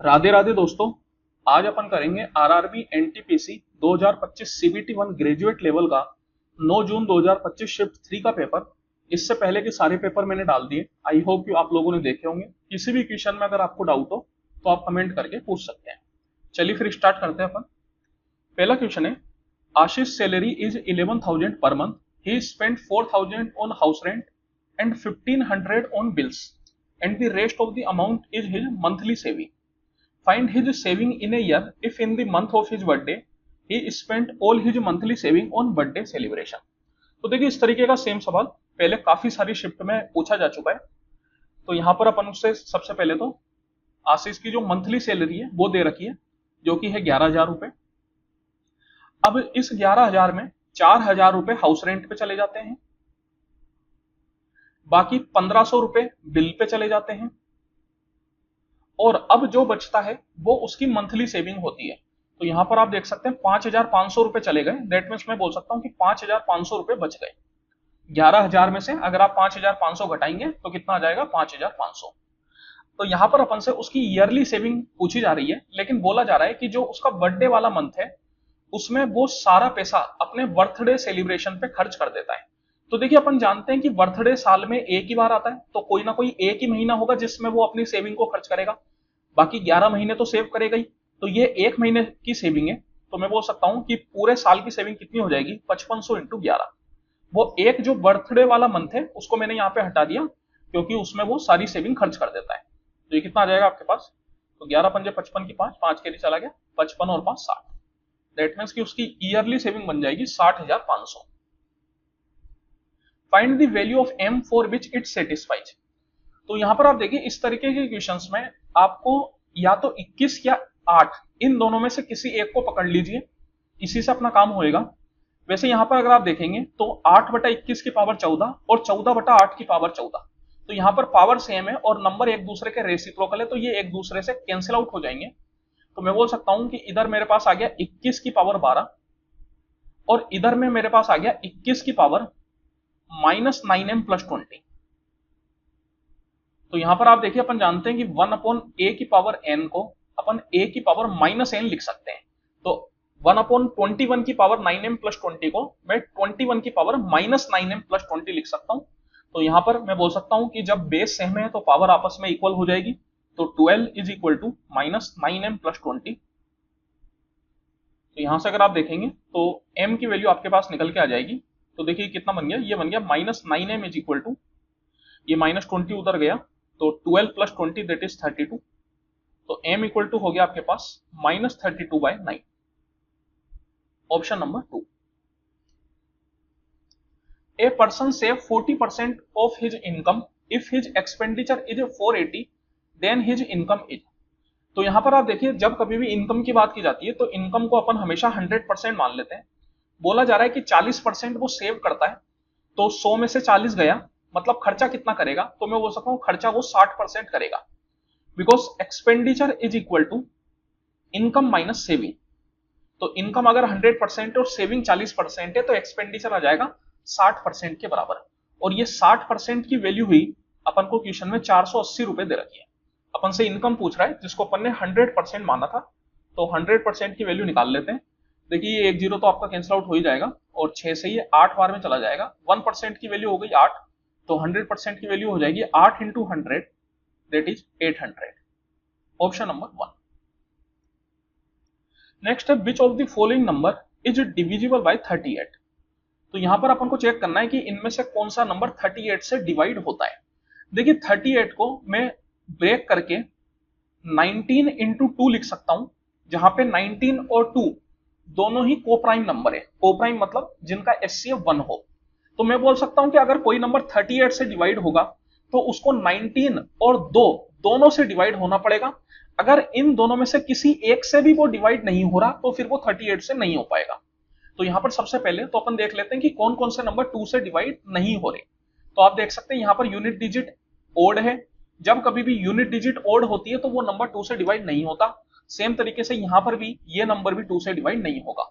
राधे राधे दोस्तों। आज अपन करेंगे RRB NTPC 2025 CBT 1 graduate level का 9 जून 2025 शिफ्ट 3 का पेपर। इससे पहले के सारे पेपर मैंने डाल दिए। आई होप कि आप लोगों ने देखे होंगे। किसी भी क्वेश्चन में अगर आपको डाउट हो तो आप कमेंट करके पूछ सकते हैं। चलिए फिर स्टार्ट करते हैं अपन। पहला क्वेश्चन है, आशीष salary is 11,000 per month. He spent 4,000 on house rent and 1,500 on bills and the rest of the amount is his monthly saving. Find his saving in a year if in the month of his birthday he spent all his monthly saving on birthday celebration। तो देखिए इस तरीके का same सवाल पहले काफी सारी shift में पूछा जा चुका है। तो यहां पर अपन उससे सबसे पहले तो आशीष की जो मंथली सैलरी है वो दे रखी है, जो कि है 11,000 रुपए। अब इस 11,000 में 4,000 रुपए हाउस रेंट पे चले जाते हैं, बाकी 1,500 रुपए बिल पे चले जाते हैं, और अब जो बचता है वो उसकी मंथली सेविंग होती है। तो यहां पर आप देख सकते हैं 5,500 रुपए चले गए। दैट मीन्स मैं बोल सकता हूं कि 5,500 रुपए बच गए। 11,000 में से अगर आप 5,500 घटाएंगे तो कितना आ जाएगा, 5,500। तो यहां पर अपन से उसकी ईयरली सेविंग पूछी जा रही है, लेकिन बोला जा रहा है कि जो उसका बर्थडे वाला मंथ है उसमें वो सारा पैसा अपने बर्थडे सेलिब्रेशन पे खर्च कर देता है। तो देखिए अपन जानते हैं कि बर्थडे साल में एक ही बार आता है, तो कोई ना कोई एक ही महीना होगा जिसमें वो अपनी सेविंग को खर्च करेगा। बाकी 11 महीने तो सेव करेगा ही। तो ये एक महीने की सेविंग है, तो मैं बोल सकता हूं कि पूरे साल की सेविंग कितनी हो जाएगी, 5500 इंटू 11। वो एक जो बर्थडे वाला मंथ है उसको मैंने यहाँ पे हटा दिया क्योंकि उसमें वो सारी सेविंग खर्च कर देता है। तो ये कितना आ जाएगा आपके पास, तो 11 पंजे 55 की 5 5 के लिए चला गया, 55 और 5 60। दैट मीन्स कि उसकी ईयरली सेविंग बन जाएगी 60,500। Find the value of M for which it satisfies. तो यहां पर आप देखिए इस तरीके के क्वेश्चंस में आपको या तो 21 या 8 इन दोनों में से किसी एक को पकड़ लीजिए, इसी से अपना काम होएगा। वैसे यहां पर अगर आप देखेंगे तो 8 बटा 21 की पावर 14 और 14 बटा 8 की पावर 14, तो यहां पर पावर सेम है और नंबर एक दूसरे के रेसिप्रोकल है, तो ये एक दूसरे से कैंसिल आउट हो जाएंगे। तो मैं बोल सकता हूं कि इधर मेरे पास आ गया 21 की पावर 12 और इधर में मेरे पास आ गया 21 की पावर -9m+20। तो यहां पर आप देखिए अपन जानते हैं कि 1/a की पावर n को अपन a की पावर -n लिख सकते हैं। तो 1/21 की पावर 9m+20 को मैं 21 की पावर -9m+20 लिख सकता हूं। तो यहां पर मैं बोल सकता हूं कि जब बेस सेम है तो पावर आपस में इक्वल हो जाएगी। तो 12 इज इक्वल टू -9m+20। तो यहां से अगर आप देखेंगे तो m की वैल्यू आपके पास निकल के आ जाएगी। तो देखिए कितना बन गया, ये बन गया -9m इज इक्वल टू, ये -20 उधर गया तो 12 + 20 दैट इज 32। तो m इक्वल टू हो गया आपके पास -32/9। Option number 2। A person save 40% of his income if his expenditure is 480 then his income is. तो यहां पर आप देखिए जब कभी भी इनकम की बात की जाती है तो इनकम को अपन हमेशा 100% मान लेते हैं। बोला जा रहा है कि 40% वो सेव करता है, तो 100 में से 40 गया, मतलब खर्चा कितना करेगा, तो मैं बोल सकता हूं खर्चा वो 60% करेगा। Because expenditure is equal to income minus saving. तो इनकम अगर 100% और सेविंग 40% है तो एक्सपेंडिचर आ जाएगा 60% के बराबर। और ये 60% की वैल्यू हुई अपन को क्वेश्चन में 480 रुपए दे रखी है। अपन से इनकम पूछ रहा है जिसको अपन ने 100% माना था, तो 100% की वैल्यू निकाल लेते हैं। देखिए ये 1 0 तो आपका कैंसिल आउट हो ही जाएगा और 6 से ये 8 बार में चला जाएगा। 1% की वैल्यू हो गई 8, तो 100% की वैल्यू हो जाएगी 8 into 100 that is 800। Option number 1। Next है which of the following number is divisible by 38। तो यहां पर अपन को चेक करना है कि इनमें से कौन सा नंबर 38 से डिवाइड होता है। देखिए 38 को मैं ब्रेक करके 19 इंटू 2 लिख सकता हूं, जहां पे 19 और 2 दोनों ही कोप्राइम नंबर है। कोप्राइम मतलब जिनका एचसीएफ 1 हो। तो मैं बोल सकता हूं कि अगर कोई नंबर 38 से डिवाइड होगा तो उसको 19 और 2 दोनों से डिवाइड होना पड़ेगा। अगर इन दोनों में से किसी एक से भी वो डिवाइड नहीं हो रहा तो फिर वो 38 से नहीं हो पाएगा। तो यहां पर सबसे पहले तो अपन देख लेते हैं कि कौन कौन से नंबर 2 से डिवाइड नहीं हो रहे। तो आप देख सकते हैं यहां पर यूनिट डिजिट ओड है। जब कभी भी यूनिट डिजिट ओड होती है तो वो नंबर 2 से डिवाइड नहीं होता। सेम तरीके से यहां पर भी ये नंबर भी 2 से डिवाइड नहीं होगा।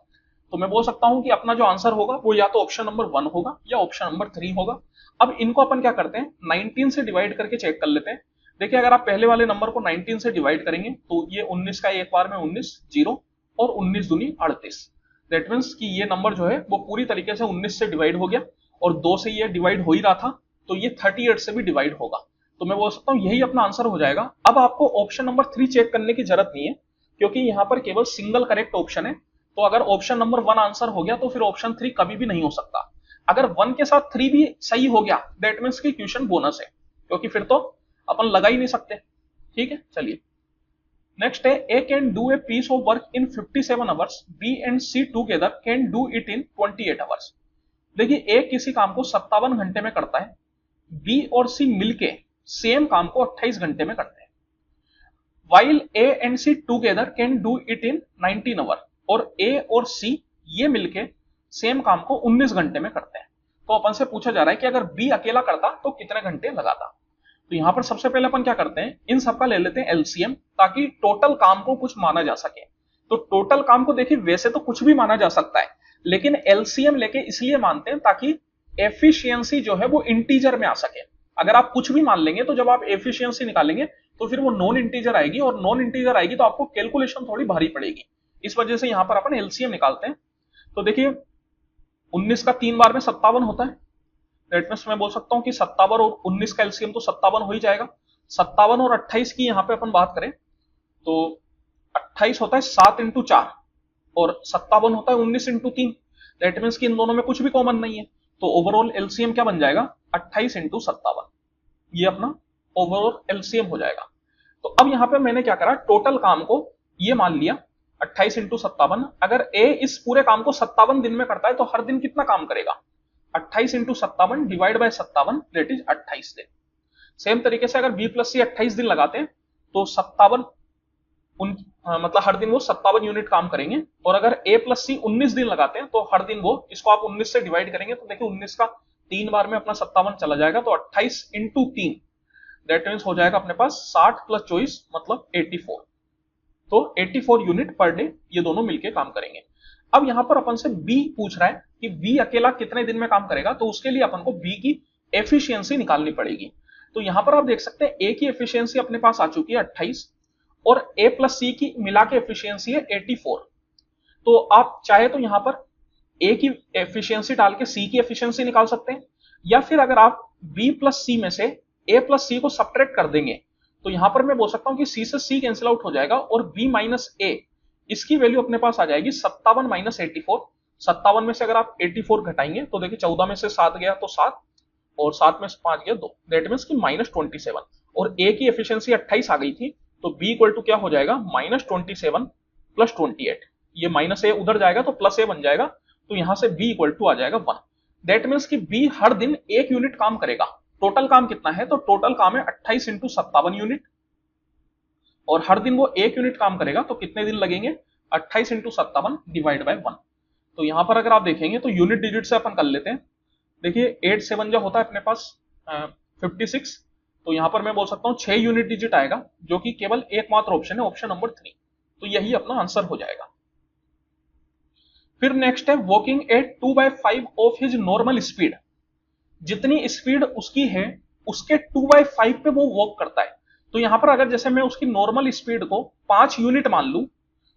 तो मैं बोल सकता हूं कि अपना जो आंसर होगा वो या तो ऑप्शन नंबर 1 होगा या ऑप्शन नंबर 3 होगा। अब इनको अपन क्या करते हैं, 19 से डिवाइड करके चेक कर लेते हैं। देखिए अगर आप पहले वाले नंबर को 19 से डिवाइड करेंगे तो ये 19 का एक बार में 19 जीरो और 19 दूनी 38। दैट मीन्स कि ये नंबर जो है वो पूरी तरीके से 19 से डिवाइड हो गया और 2 से ये डिवाइड हो ही रहा था, तो ये 38 से भी डिवाइड होगा। तो मैं बोल सकता हूं यही अपना आंसर हो जाएगा। अब आपको ऑप्शन नंबर 3 चेक करने की जरूरत नहीं है क्योंकि यहां पर केवल सिंगल करेक्ट ऑप्शन है। तो अगर ऑप्शन नंबर 1 आंसर हो गया तो फिर ऑप्शन 3 कभी भी नहीं हो सकता। अगर 1 के साथ 3 भी सही हो गया दैट मीन्स कि क्वेश्चन बोनस है, क्योंकि फिर तो अपन लगा ही नहीं सकते। ठीक है, चलिए नेक्स्ट है, A can do a piece of work in 57 hours, B and C together can do it in 28 hours. देखिए ए किसी काम को 57 घंटे में करता है, बी और सी मिलके सेम काम को 28 घंटे में करते हैं। While A and C together can do it in 19 hour, और ए और सी ये मिलके सेम काम को 19 घंटे में करते हैं। तो अपन से पूछा जा रहा है कि अगर बी अकेला करता तो कितने घंटे लगाता। तो यहां पर सबसे पहले अपन क्या करते हैं, इन सबका ले लेते हैं एलसीएम ताकि टोटल काम को कुछ माना जा सके। तो टोटल काम को देखिए वैसे तो कुछ भी माना जा सकता है, लेकिन एलसीएम लेके इसलिए मानते हैं ताकि एफिशिएंसी जो है वो इंटीजर में आ सके। अगर आप कुछ भी मान लेंगे तो जब आप एफिशिएंसी निकालेंगे तो फिर वो नॉन इंटीजर आएगी, और नॉन इंटीजर आएगी तो आपको कैलकुलेशन थोड़ी भारी पड़ेगी। इस वजह से यहां पर अपन एलसीएम निकालते हैं। तो देखिए 19 का 3 बार में 57 होता है, दैट मींस मैं बोल सकता हूं कि 57 और 19 का एलसीएम तो 57 हो ही जाएगा। 57 और 28 की यहां पे अपन बात करें तो 28 होता है 7 इंटू 4 और 57 होता है 19 इंटू 3। दैट मींस कि इन दोनों में कुछ भी कॉमन नहीं है, तो ओवरऑल एलसीएम क्या बन जाएगा 28 इंटू 57, ये अपना ओवरऑल एलसीएम हो जाएगा। तो अब यहां पे मैंने क्या करा, टोटल काम को ये मान लिया 28 इंटू 57। अगर ए इस पूरे काम को 57 दिन में करता है तो हर दिन कितना काम करेगा, 28 into 57 divide by 57 that is 28 दिन। सेम तरीके से अगर बी प्लस सी 28 दिन लगाते हैं तो 57 मतलब हर दिन वो 57 यूनिट काम करेंगे। और अगर ए प्लस सी 19 दिन लगाते हैं तो हर दिन वो, इसको आप 19 से डिवाइड करेंगे तो देखिए 19 का 3 बार में अपना 57 चला जाएगा, तो 28 इंटू 3 दैट मीन्स हो जाएगा अपने पास 60 प्लस 24 मतलब 84। तो 84 यूनिट पर डे ये दोनों मिलके काम करेंगे। अब यहां पर अपन से बी पूछ रहा है कि बी अकेला कितने दिन में काम करेगा, तो उसके लिए अपन को बी की एफिशिएंसी निकालनी पड़ेगी। तो यहां पर आप देख सकते हैं ए की एफिशिएंसी अपने पास आ चुकी है 28 और ए प्लस सी की मिला के एफिशिएंसी है 84। तो आप चाहे तो यहां पर ए की एफिशिएंसी डाल के सी की एफिशिएंसी निकाल सकते हैं, या फिर अगर आप बी प्लस सी में से ए प्लस सी को सब्ट्रैक्ट कर देंगे तो यहां पर मैं बोल सकता हूं कि सी से सी कैंसिल आउट हो जाएगा और बी माइनस ए इसकी वैल्यू अपने पास आ जाएगी 57 माइनस 84। 57 में से अगर आप 84 घटाएंगे तो देखिए 14 में से 7 गया तो 7 और 7 में से 5 गया 2, दैट मीन्स कि माइनस 27। और ए की एफिशिएंसी 28 आ गई थी तो बी इक्वल टू क्या हो जाएगा माइनस 27 प्लस 28। ये माइनस ए उधर जाएगा तो प्लस ए बन जाएगा, तो यहां से बी इक्वल टू आ जाएगा 1। दैट मीन्स कि बी हर दिन 1 यूनिट काम करेगा। टोटल काम कितना है, तो टोटल काम है 28 इंटू 57 यूनिट, और हर दिन वो 1 यूनिट काम करेगा तो कितने दिन लगेंगे 28 इंटू 57 डिवाइड बाय 1। तो यहां पर अगर आप देखेंगे तो यूनिट डिजिट से अपन कर लेते हैं। देखिए 8 7 जो होता है अपने पास 56, तो यहां पर मैं बोल सकता हूं 6 यूनिट डिजिट आएगा जो कि केवल एकमात्र ऑप्शन है, ऑप्शन नंबर 3। तो यही अपना आंसर हो जाएगा। फिर नेक्स्ट है walking at 2/5 of his normal speed. जितनी स्पीड उसकी है उसके 2/5 पे वो वॉक करता है। तो यहां पर अगर जैसे मैं उसकी नॉर्मल स्पीड को 5 यूनिट मान लूं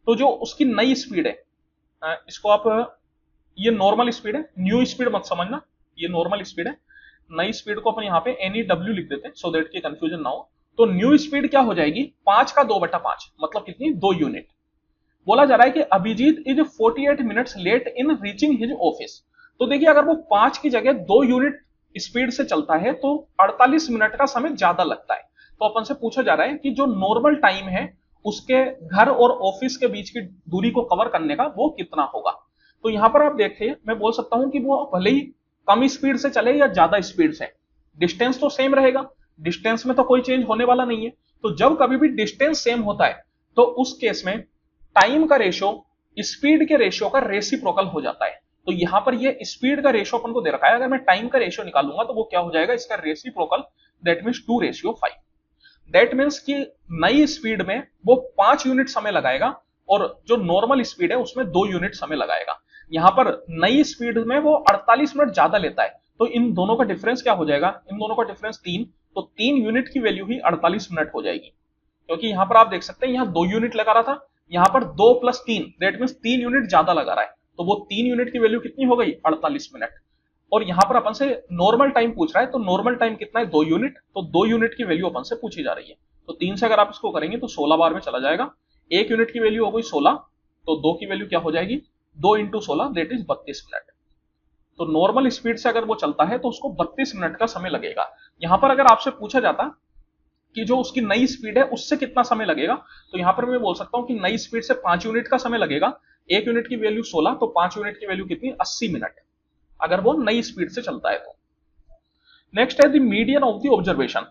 तो जो उसकी नई स्पीड है, इसको आप, ये नॉर्मल स्पीड है, न्यू स्पीड मत समझना, ये नॉर्मल स्पीड है। नई स्पीड को अपन यहाँ पे NEW लिख देते हैं सो दैट की कंफ्यूजन ना हो। तो न्यू स्पीड क्या हो जाएगी 5 का 2/5 मतलब कितनी 2 यूनिट। बोला जा रहा है कि Abhijeet is 48 minutes late in reaching his office. तो देखिए अगर वो 5 की जगह 2 यूनिट स्पीड से चलता है तो 48 मिनट का समय ज्यादा लगता है। तो अपन से पूछा जा रहा है कि जो नॉर्मल टाइम है उसके घर और ऑफिस के बीच की दूरी को कवर करने का वो कितना होगा। तो यहां पर आप देखिए मैं बोल सकता हूं कि वो भले ही कम स्पीड से चले या ज्यादा स्पीड से, डिस्टेंस तो सेम रहेगा, डिस्टेंस में तो कोई चेंज होने वाला नहीं है। तो जब कभी भी डिस्टेंस सेम होता है तो उस केस में टाइम का रेशियो स्पीड के रेशियो का रेसिप्रोकल हो जाता है। तो यहां पर ये स्पीड का रेशियो अपन को दे रखा है, अगर मैं टाइम का रेशियो निकालूंगा तो वो क्या हो जाएगा इसका reciprocal, that means 2:5। That means कि नई स्पीड में वो 5 यूनिट समय लगाएगा और जो नॉर्मल स्पीड है उसमें 2 यूनिट समय लगाएगा। यहां पर नई स्पीड में वो 48 मिनट ज्यादा लेता है। तो इन दोनों का डिफरेंस क्या हो जाएगा, इन दोनों का डिफरेंस 3, तो 3 यूनिट की वैल्यू ही 48 मिनट हो जाएगी, क्योंकि यहां पर आप देख सकते हैं यहां 2 यूनिट लगा रहा था, यहां पर 2 + 3 दैट मींस 3 यूनिट ज्यादा लगा रहा है, तो वो 3 यूनिट की वैल्यू कितनी हो गई 48 मिनट। और यहां पर अपन से नॉर्मल टाइम पूछ रहा है, तो नॉर्मल टाइम कितना है 2 यूनिट, तो 2 यूनिट की वैल्यू अपन से पूछी जा रही है, तो 3 से अगर आप इसको करेंगे तो 16 बार में चला जाएगा। 1 यूनिट की वैल्यू हो गई 16, तो 2 की वैल्यू क्या हो जाएगी 2 × 16 दैट इज 32 मिनट। तो नॉर्मल स्पीड से अगर वो चलता है तो उसको 32 मिनट का समय लगेगा। यहां पर अगर आपसे पूछा जाता कि जो उसकी नई स्पीड है उससे कितना समय लगेगा, तो यहां पर मैं बोल सकता हूं कि नई स्पीड से 5 यूनिट का समय लगेगा। 1 यूनिट की वैल्यू 16, तो 5 यूनिट की वैल्यू कितनी 80 मिनट, अगर वो नई स्पीड से चलता है तो। नेक्स्ट है the median of the observation.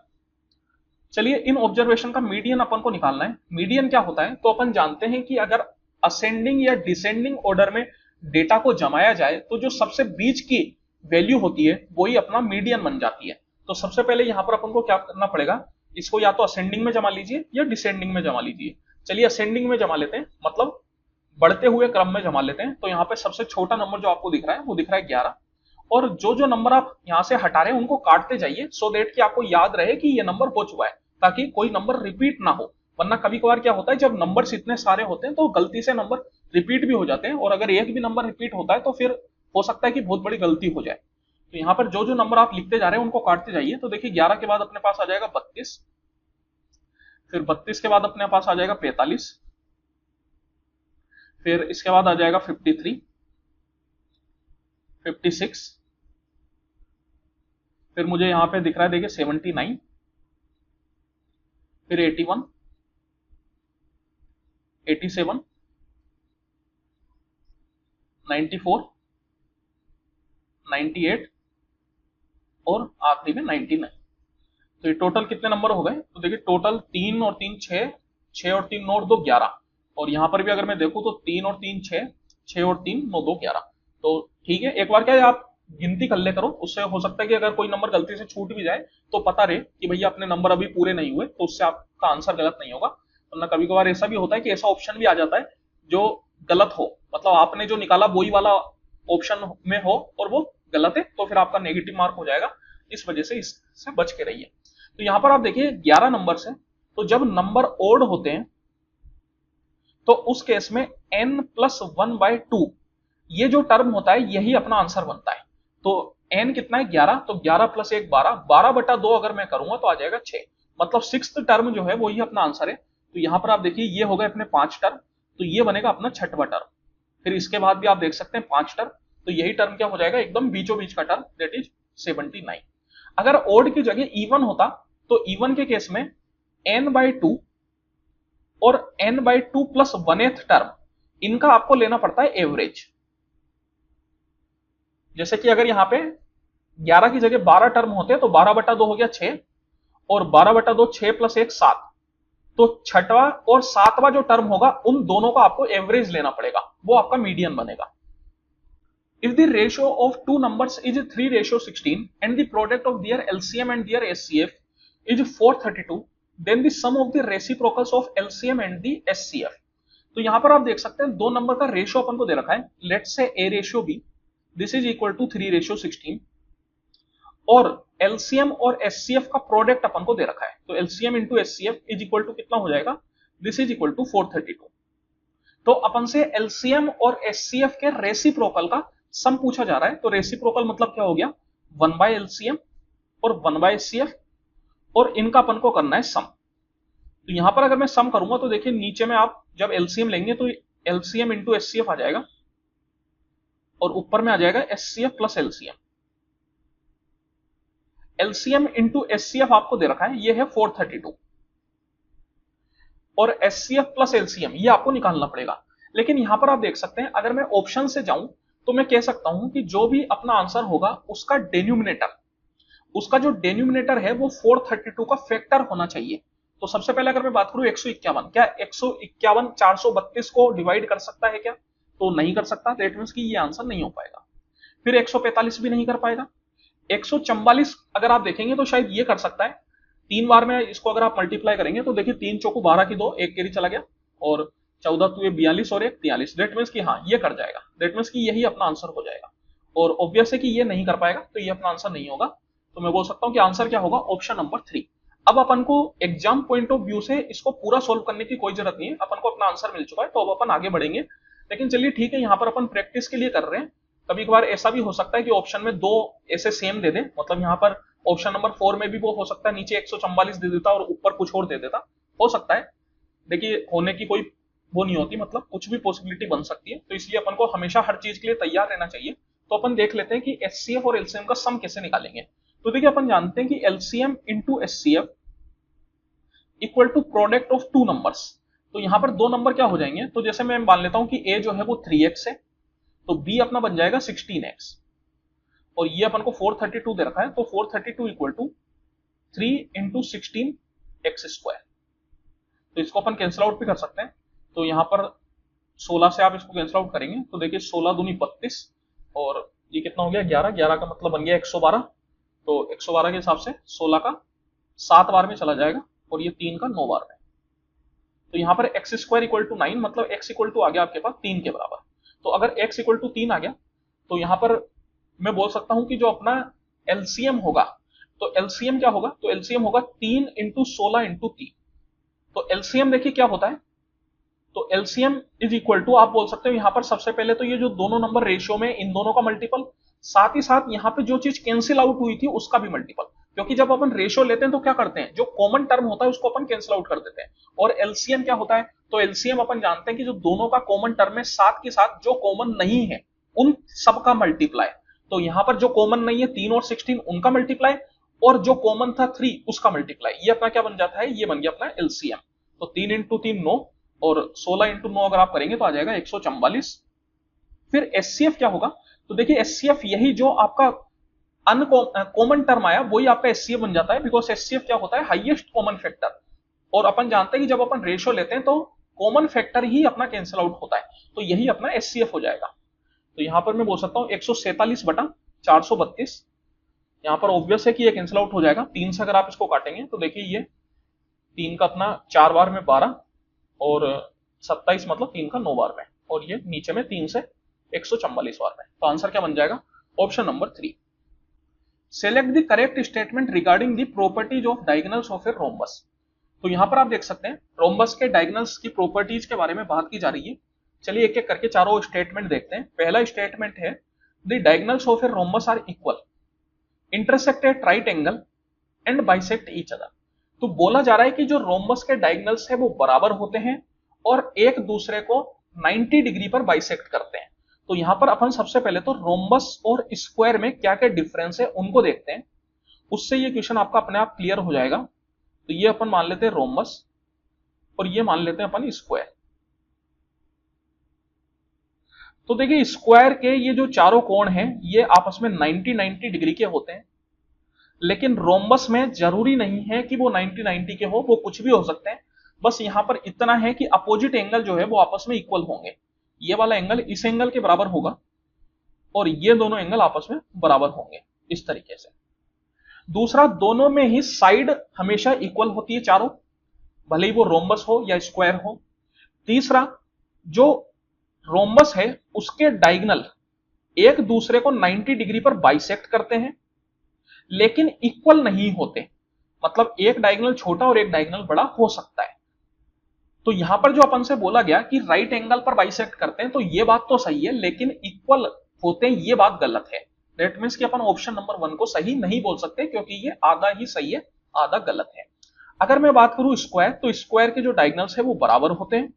चलिए इन ऑब्जर्वेशन का मीडियन अपन को निकालना है। मीडियन क्या होता है, तो अपन जानते हैं कि अगर असेंडिंग या डिसेंडिंग ऑर्डर में डेटा को जमाया जाए तो जो सबसे बीच की वैल्यू होती है वही अपना मीडियन बन जाती है। तो सबसे पहले यहां पर अपन को क्या करना पड़ेगा, इसको या तो असेंडिंग में जमा लीजिए या डिसेंडिंग में जमा लीजिए। चलिए असेंडिंग में जमा लेते हैं, मतलब बढ़ते हुए क्रम में जमा लेते हैं। तो यहाँ पे सबसे छोटा नंबर जो आपको दिख रहा है वो दिख रहा है 11, और जो जो नंबर आप यहां से हटा रहे हैं उनको काटते जाइए, सो देट कि आपको याद रहे कि ये नंबर हो चुका है, ताकि कोई नंबर रिपीट ना हो। वरना कभी कभार क्या होता है, जब नंबर्स इतने सारे होते हैं तो गलती से नंबर रिपीट भी हो जाते हैं, और अगर एक भी नंबर रिपीट होता है तो फिर हो सकता है कि बहुत बड़ी गलती हो जाए। तो यहाँ पर जो जो नंबर आप लिखते जा रहे हैं उनको काटते जाइए। तो देखिए 11 के बाद अपने पास आ जाएगा 32, फिर 32 के बाद अपने पास आ जाएगा 45, फिर इसके बाद आ जाएगा 53, 56, फिर मुझे यहां पे दिख रहा है देखिए 79, फिर 81, 87, 94, 98 और आखिरी में 99। तो ये टोटल कितने नंबर हो गए, तो देखिए टोटल 3 और 3 6, 6 और 3 9 और 2 11, और यहां पर भी अगर मैं देखूं तो 3 और 3 6, 6 और 3 9 2 11। तो ठीक है, एक बार क्या है आप गिनती कर ले करो, उससे हो सकता है कि अगर कोई नंबर गलती से छूट भी जाए तो पता रहे कि भैया अपने नंबर अभी पूरे नहीं हुए, तो उससे आपका आंसर गलत नहीं होगा। वरना कभी कभार ऐसा भी होता है कि ऐसा ऑप्शन भी आ जाता है जो गलत हो, मतलब आपने जो निकाला वही वाला ऑप्शन में हो और वो गलत है, तो फिर आपका नेगेटिव मार्क हो जाएगा। इस वजह से इससे बच के रहिए। तो यहां पर आप देखिए 11 नंबर से, तो जब नंबर ओड होते हैं तो उस केस में n+1/2 ये जो टर्म होता है यही अपना आंसर बनता है। तो n कितना है 11, तो 11 + 1 12, 12/2 अगर मैं करूंगा तो आ जाएगा 6, मतलब 6th टर्म जो है वही अपना आंसर है। तो यहां पर आप देखिए ये हो गए अपने 5 टर्म, तो ये बनेगा अपना 6वां टर्म। फिर इसके बाद भी आप देख सकते हैं 5 टर्म, तो यही टर्म क्या हो जाएगा एकदम बीचों बीच का टर्म, दैट इज 79। अगर ओड की जगह इवन होता तो इवन के केस में n/2 और n/2 + 1/8 टर्म, इनका आपको लेना पड़ता है एवरेज। जैसे कि अगर यहां पे 11 की जगह 12 टर्म होते तो 12/2 हो गया 6, और 12/2 6 + 1 7, तो 6वां और 7वां जो टर्म होगा उन दोनों का आपको एवरेज लेना पड़ेगा, वो आपका मीडियन बनेगा। If the ratio of two numbers is 3:16 and the product of their LCM and their SCF is 432, then the sum of the reciprocals of LCM and the SCF। तो यहां पर आप देख सकते हैं दो नंबर का रेशियो अपन को दे रखा है, let's say A/B, this is equal to 3:16, और LCM और SCF का प्रोडक्ट अपन को दे रखा है, तो LCM into SCF is equal to कितना हो जाएगा, दिस इज इक्वल टू 432। तो अपन से LCM और SCF के रेसिप्रोकल का सम पूछा जा रहा है, तो रेसिप्रोकल मतलब क्या हो गया 1/LCM और 1/SCF, और इनका अपन को करना है सम। तो यहां पर अगर मैं सम करूंगा तो देखिए नीचे में आप जब LCM लेंगे तो LCM इंटू SCF आ जाएगा, और ऊपर में आ जाएगा SCF plus LCM। LCM into SCF आपको दे रखा है, ये है 432, और SCF प्लस LCM ये आपको निकालना पड़ेगा। लेकिन यहां पर आप देख सकते हैं अगर मैं ऑप्शन से जाऊं तो मैं कह सकता हूं कि जो भी अपना आंसर होगा उसका डेन्यूमिनेटर, उसका जो डेन्यूमिनेटर है वो 432 का फैक्टर होना चाहिए। तो सबसे पहले अगर मैं बात करूं 151, क्या 151 432 को डिवाइड कर सकता है क्या, तो नहीं कर सकता, दैट मींस कि ये आंसर नहीं हो पाएगा। फिर 145 भी नहीं कर पाएगा। 144 अगर आप देखेंगे तो शायद ये कर सकता है, 3 बार में इसको अगर आप मल्टीप्लाई करेंगे तो देखिए 3 चौको 12 की 2, एक कैरी चला गया, और 14 तो ये 42 और 1 43, दैट मींस कि हाँ ये कर जाएगा, दैट मींस कि यही अपना आंसर हो जाएगा। और ऑब्वियस है कि ये नहीं कर पाएगा तो ये अपना आंसर नहीं होगा। तो मैं बोल सकता हूं कि आंसर क्या होगा, ऑप्शन नंबर 3। अब अपन को एग्जाम पॉइंट ऑफ व्यू से इसको पूरा सोल्व करने की कोई जरूरत नहीं है, अपन को अपना आंसर मिल चुका है, तो अब अपन आगे बढ़ेंगे। लेकिन चलिए ठीक है, यहाँ पर अपन प्रैक्टिस के लिए कर रहे हैं। कभी कभार ऐसा भी हो सकता है कि ऑप्शन में दो ऐसे सेम दे दे, मतलब यहाँ पर ऑप्शन नंबर 4 में भी वो हो सकता है नीचे 144 दे देता और ऊपर कुछ और दे देता, हो सकता है। देखिए होने की कोई वो नहीं होती, मतलब कुछ भी पॉसिबिलिटी बन सकती है, तो इसलिए अपन को हमेशा हर चीज के लिए तैयार रहना चाहिए। तो अपन देख लेते हैं कि एचसीएफ और एलसीएम का सम कैसे निकालेंगे। तो देखिए अपन जानते हैं कि LCM into HCF equal to product of two numbers. तो यहां पर दो नंबर क्या हो जाएंगे, तो जैसे मैं मान लेता हूं कि ए जो है वो 3x है, तो बी अपना बन जाएगा 16x, और ये अपन को 432 दे रखा है, तो 432 इक्वल टू 3 इंटू 16x²। तो इसको अपन कैंसिल आउट भी कर सकते हैं। तो यहां पर 16 से आप इसको कैंसिल आउट करेंगे तो देखिए 16 दूनी 32, और ये कितना हो गया 11, 11 का मतलब बन गया 112। तो 112 के हिसाब से 16 का 7 बार में चला जाएगा और ये 3 का 9 बार में। तो यहाँ पर x² इक्वल टू 9, मतलब x इक्वल टू आ गया आपके पास 3 के बराबर। तो अगर x इक्वल टू 3 आ गया तो यहाँ पर मैं बोल सकता हूं कि जो अपना एलसीएम होगा, तो एलसीएम क्या होगा, तो एलसीएम होगा 3 इंटू 16 इंटू 3। तो एलसीएम देखिए क्या होता है, तो एलसीएम इज इक्वल टू आप बोल सकते हो यहां पर सबसे पहले तो ये जो दोनों नंबर रेशियो में इन दोनों का मल्टीपल, साथ ही साथ यहाँ पे जो चीज कैंसिल आउट हुई थी उसका भी मल्टीपल, क्योंकि जब अपन रेशियो लेते हैं तो क्या करते हैं, जो कॉमन टर्म होता है उसको अपन कैंसिल आउट कर देते हैं। और एलसीएम क्या होता है, तो एलसीएम अपन जानते हैं कि जो दोनों का कॉमन टर्म है साथ के साथ जो कॉमन नहीं है उन सबका मल्टीप्लाई। तो यहाँ पर जो कॉमन नहीं है 3 और 16 उनका मल्टीप्लाई, और जो कॉमन था 3 उसका मल्टीप्लाई, ये अपना क्या बन जाता है, ये बन गया अपना एलसीएम। तो 3 इंटू 3 9, और 16 इंटू 9 अगर आप करेंगे तो आ जाएगा 144। फिर एचसीएफ क्या होगा, तो देखिए एचसीएफ यही जो आपका कॉमन टर्म आया वही आपका एचसीएफ बन जाता है, बिकॉज एचसीएफ क्या होता है, हाईएस्ट कॉमन फैक्टर। और अपन जानते हैं कि जब अपन रेशियो लेते हैं तो कॉमन फैक्टर ही अपना कैंसिल आउट होता है, तो यही अपना एचसीएफ हो जाएगा। तो यहां पर मैं बोल सकता हूं 147/432। यहां पर ऑब्वियस है कि ये कैंसिल आउट हो जाएगा, 3 से अगर आप इसको काटेंगे तो देखिए ये 3 का अपना 4 बार में 12, और 27 मतलब 3 का 9 बार में, और ये नीचे में 3 से 144 बार में। तो आंसर क्या बन जाएगा, option number 3। Select the correct statement regarding the properties of diagonals of a rhombus. तो यहां पर आप देख सकते हैं रोम्बस के डायगोनल्स की प्रॉपर्टीज के बारे में बात की जा रही है। चलिए एक एक करके चारों स्टेटमेंट देखते हैं। पहला स्टेटमेंट है the diagonals of a rhombus are equal, intersect at right angle and bisect each other. तो बोला जा रहा है कि जो रोम्बस के डायगोनल्स है वो बराबर होते हैं और एक दूसरे को 90 डिग्री पर बाइसेक्ट करते हैं। तो यहां पर अपन सबसे पहले तो रोम्बस और स्क्वायर में क्या क्या डिफरेंस है उनको देखते हैं, उससे ये क्वेश्चन आपका अपने आप क्लियर हो जाएगा। तो ये अपन मान लेते हैं रोम्बस और ये मान लेते हैं अपन स्क्वायर। तो देखिए स्क्वायर के ये जो चारों कोण हैं ये आपस में 90 डिग्री के होते हैं, लेकिन रोम्बस में जरूरी नहीं है कि वो 90 के हो, वो कुछ भी हो सकते हैं। बस यहां पर इतना है कि अपोजिट एंगल जो है वो आपस में इक्वल होंगे, ये वाला एंगल इस एंगल के बराबर होगा और ये दोनों एंगल आपस में बराबर होंगे इस तरीके से। दूसरा, दोनों में ही साइड हमेशा इक्वल होती है चारों, भले ही वो रोम्बस हो या स्क्वायर हो। तीसरा, जो रोम्बस है उसके डायगोनल एक दूसरे को 90 डिग्री पर बाइसेक्ट करते हैं लेकिन इक्वल नहीं होते, मतलब एक डायगोनल छोटा और एक डायगोनल बड़ा हो सकता है। तो यहां पर जो अपन से बोला गया कि राइट एंगल पर बाइसेक्ट करते हैं, तो ये बात तो सही है, लेकिन इक्वल होते हैं ये बात गलत है। दैट मींस कि अपन ऑप्शन नंबर 1 को सही नहीं बोल सकते, क्योंकि ये आधा ही सही है आधा गलत है। अगर मैं बात करूं स्क्वायर, तो स्क्वायर के जो डायगोनल्स है वो बराबर होते हैं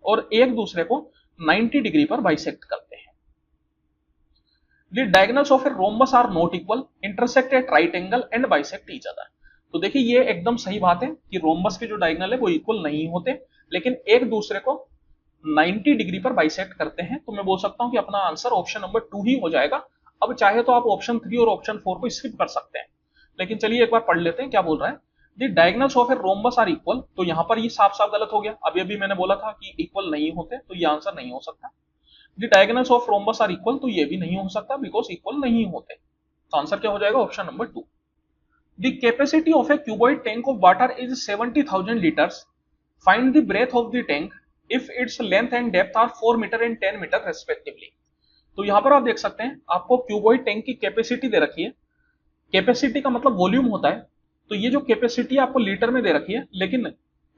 और एक दूसरे को 90 डिग्री पर बाइसेक्ट करते हैं। The diagonals of a rhombus are not equal, intersect at right angle and bisect each other। तो देखिए ये एकदम सही बात है कि रोम्बस के जो डायगोनल है वो इक्वल नहीं होते, लेकिन एक दूसरे को 90 डिग्री पर बाइसेक्ट करते हैं। तो मैं बोल सकता हूं कि अपना आंसर ऑप्शन नंबर 2 ही हो जाएगा। अब चाहे तो आप ऑप्शन 3 और ऑप्शन 4 को स्किप कर सकते हैं, लेकिन चलिए एक बार पढ़ लेते हैं क्या बोल रहा है। The diagonals of a rhombus are equal, तो यहां पर ये साफ साफ गलत हो गया। अभी मैंने बोला था कि इक्वल नहीं होते, तो ये आंसर नहीं हो सकता। The diagonals of rhombus are equal, तो ये भी नहीं हो सकता बिकॉज इक्वल नहीं होते। तो आंसर क्या हो जाएगा, option number 2। The capacity of a cuboid tank of water is 70,000 litres, find the breadth of the tank if its length and depth are 4 metre and 10 metre respectively. तो यहां पर आप देख सकते हैं आपको क्यूबॉइड टैंक की कैपेसिटी दे रखी है कैपेसिटी का मतलब वॉल्यूम होता है, तो ये जो कैपेसिटी आपको लीटर में दे रखी है, लेकिन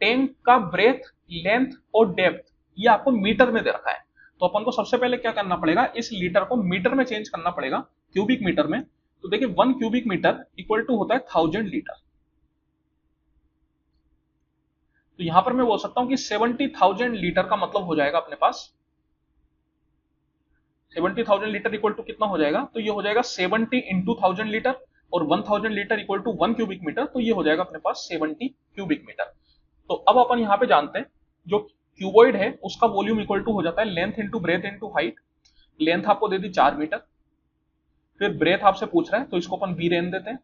टैंक का ब्रेथ, लेंथ और डेप्थ ये आपको मीटर में दे रखा है। तो अपन को सबसे पहले क्या करना पड़ेगा, इस लीटर को मीटर में चेंज करना पड़ेगा, क्यूबिक मीटर में। तो देखिए 1 क्यूबिक मीटर इक्वल टू होता है 1000 लीटर। तो यहां पर मैं बोल सकता हूं कि 70,000 लीटर का मतलब हो जाएगा अपने पास 70,000 लीटर इक्वल टू कितना हो जाएगा, तो ये हो जाएगा 70 इंटू 1000 लीटर, और 1000 litre equal to 1 cubic metre, तो ये हो जाएगा अपने पास 70 क्यूबिक मीटर। तो अब अपन यहां पे जानते हैं जो क्यूबॉइड है उसका वॉल्यूम इक्वल टू हो जाता है length into breadth into height. Length आपको दे दी 4 मीटर, फिर ब्रेथ आपसे पूछ रहा है तो इसको अपन बी रहने देते हैं,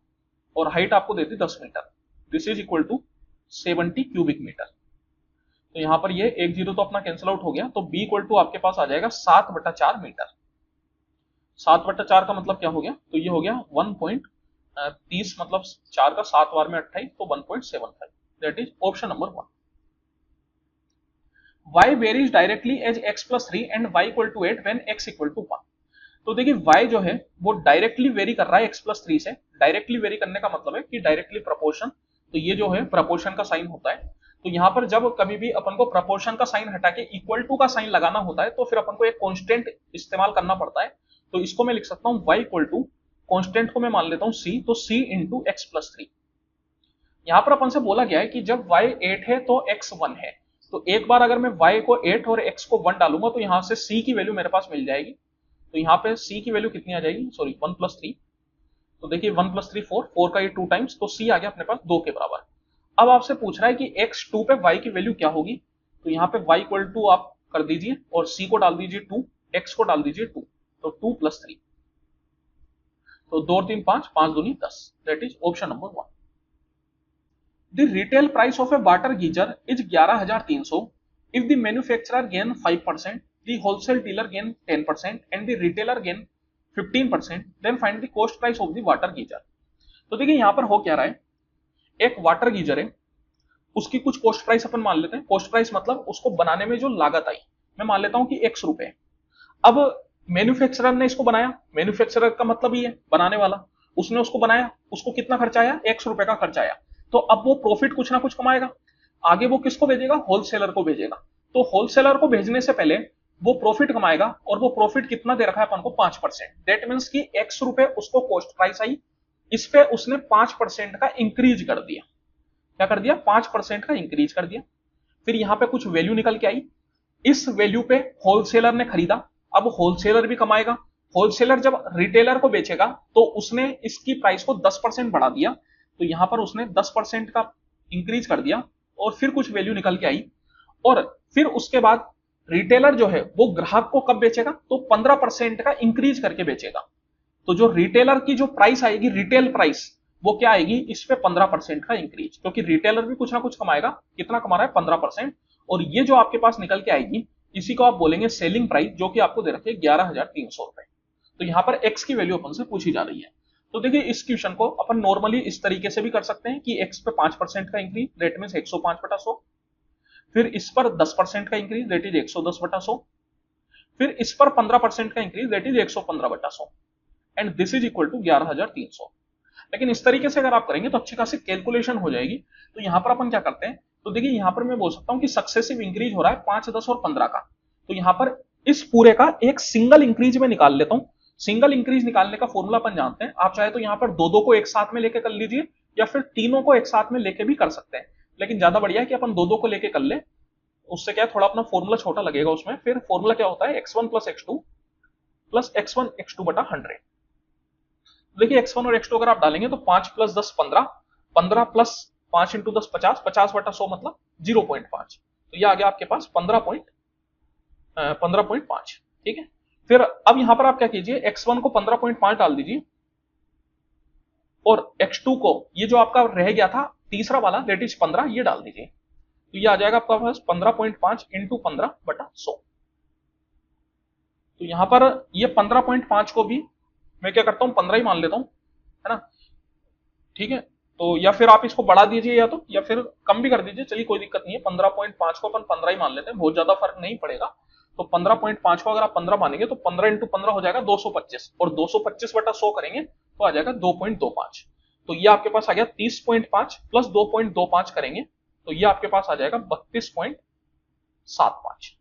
और हाइट आपको दे दी 10 metre. This is equal to 70 cubic metre. तो यहां पर ये 1 0 तो अपना कैंसिल आउट हो गया, तो बी इक्वल टू आपके पास आ जाएगा 7/4 मीटर। 7/4 का मतलब क्या हो गया, तो ये हो गया 1.30, मतलब 4 का 7 बार में 28, तो 1.75। That is option number 1। y varies directly as x plus 3 and y equal to 8 when x equal to 1। तो देखिए y जो है वो डायरेक्टली वेरी कर रहा है x plus 3 से। डायरेक्टली वेरी करने का मतलब है कि डायरेक्टली प्रपोर्शन, तो ये जो है प्रपोर्शन का साइन होता है। तो यहाँ पर जब कभी भी अपन को प्रपोर्शन का साइन हटा के इक्वल टू का साइन लगाना होता है तो फिर अपन को एक कांस्टेंट इस्तेमाल करना पड़ता है। तो इसको मैं लिख सकता हूँ y इक्वल टू, कांस्टेंट को मैं मान लेता हूँ c, तो c इंटू एक्स प्लस 3। यहाँ पर अपन से बोला गया है कि जब y 8 है तो x 1 है। तो एक बार अगर मैं y को 8 और x को 1 डालूंगा तो यहाँ से c की वैल्यू मेरे पास मिल जाएगी। तो यहाँ पे c की वैल्यू कितनी आ जाएगी, सॉरी 1 प्लस 3। तो देखिए 1 प्लस 3 4, 4 का ये 2 टाइम्स, तो c आ गया अपने पास 2 के बराबर। अब आपसे पूछ रहा है कि x2 पे y की वैल्यू क्या होगी, तो यहाँ पे y इक्वल टू आप कर दीजिए और c को डाल दीजिए 2, x को डाल दीजिए 2, तो 2 प्लस 3, तो 2 3 5, 5 दूनी 10। That is option number 1। The retail price of a water geyser is 11,300 if the manufacturer gain 5%, the wholesale dealer gain 10% and the retailer gain 15%, then find the cost price of the water geyser। तो देखिए यहाँ पर हो क्या रहा है, एक water geyser है, उसकी कुछ कॉस्ट प्राइस अपन मान लेते हैं। कॉस्ट प्राइस मतलब उसको बनाने में जो लागत आई, मैं मान लेता हूं कि x रुपए। अब मैन्युफैक्चरर ने इसको बनाया, मैन्युफैक्चरर का मतलब ही है बनाने वाला, उसने उसको बनाया, उसको कितना खर्चा आया, x रुपए का खर्चा आया। तो अब वो प्रॉफिट कुछ ना कुछ कमाएगा, आगे वो किसको भेजेगा, होलसेलर को भेजेगा। तो होलसेलर को भेजने से पहले वो प्रॉफिट कमाएगा, और वो प्रॉफिट कितना दे रखा है अपन को, 5%। दैट मींस कि x रुपए उसको कॉस्ट प्राइस आई, इस पे उसने 5% का इंक्रीज कर दिया। क्या कर दिया, 5% का इंक्रीज कर दिया। फिर यहां पे कुछ वैल्यू निकल के आई, इस वैल्यू पे होलसेलर ने खरीदा, अब होलसेलर भी कमाएगा। होलसेलर जब रिटेलर को बेचेगा तो उसने इसकी प्राइस को 10% बढ़ा दिया, तो यहां पर उसने 10% का इंक्रीज कर दिया, और फिर कुछ वैल्यू निकल के आई, और फिर उसके बाद रिटेलर जो है वो ग्राहक को कब बेचेगा, तो 15% का इंक्रीज करके बेचेगा। तो जो रिटेलर की जो प्राइस आएगी, रिटेल प्राइस, वो क्या आएगी, इस पे 15% का इंक्रीज, क्योंकि रिटेलर भी कुछ ना कुछ कमाएगा। कितना कमा रहा है, 15%, और ये जो आपके पास निकल के आएगी इसी को आप बोलेंगे सेलिंग प्राइस, जो कि आपको दे रखी है 11,300 रुपए। तो यहां पर एक्स की वैल्यू अपन से पूछी जा रही है। तो देखिए इस क्वेश्चन को अपन नॉर्मली इस तरीके से भी कर सकते हैं कि एक्स पे 5% का इंक्रीज, दैट मींस 105/100, फिर इस पर 10% का इंक्रीज, दैट इज 110/100, फिर इस पर 15% का increase, that is 115/100, and this is equal to 11,300। लेकिन इस तरीके से अगर आप करेंगे तो अच्छी खासी कैलकुलेशन हो जाएगी। तो यहां पर अपन क्या करते हैं, तो देखिए यहां पर मैं बोल सकता हूं कि सक्सेसिव इंक्रीज हो रहा है 5, 10 और 15 का। तो यहां पर इस पूरे का एक सिंगल इंक्रीज में निकाल लेता हूं। सिंगल इंक्रीज निकालने का फॉर्मूला अपन जानते हैं, आप चाहे तो यहां पर दो को एक साथ में लेके कर लीजिए, या फिर तीनों को एक साथ में लेके भी कर सकते हैं, लेकिन ज्यादा बढ़िया है कि अपन दो को लेके कर ले। उससे क्या है, थोड़ा अपना फॉर्मूला छोटा लगेगा उसमें। फिर फॉर्मूला क्या होता है, x1 plus x2 plus x1 x2/100। देखिए x1 और x2 अगर आप डालेंगे तो 5 प्लस 10 15, 15 प्लस 5 इंटू 10 50, 50/100 मतलब 0.5। तो ये आ गया आपके पास 15.5। ठीक है, फिर अब यहां पर आप क्या कीजिए, x1 को 15.5 डाल दीजिए, और x2 को, ये जो आपका रह गया था तीसरा वाला दैट इज 15, ये डाल दीजिए। तो ये आ जाएगा आपका पास 15.5 इंटू 15/100। तो यहां पर ये 15.5 को भी मैं क्या करता हूं, 15 ही मान लेता हूं, है ना। ठीक है, तो या फिर आप इसको बढ़ा दीजिए, या फिर कम भी कर दीजिए, चलिए कोई दिक्कत नहीं है। 15.5 को अपन 15 ही मान लेते हैं, बहुत ज्यादा फर्क नहीं पड़ेगा। तो 15.5 को अगर आप 15 मानेंगे तो 15 इंटू 15 हो जाएगा 225, और 225 बटा 100 करेंगे तो आ जाएगा 2.25। तो ये आपके पास आ गया 30.5 प्लस 2.25 करेंगे तो ये आपके पास आ जाएगा 32.75।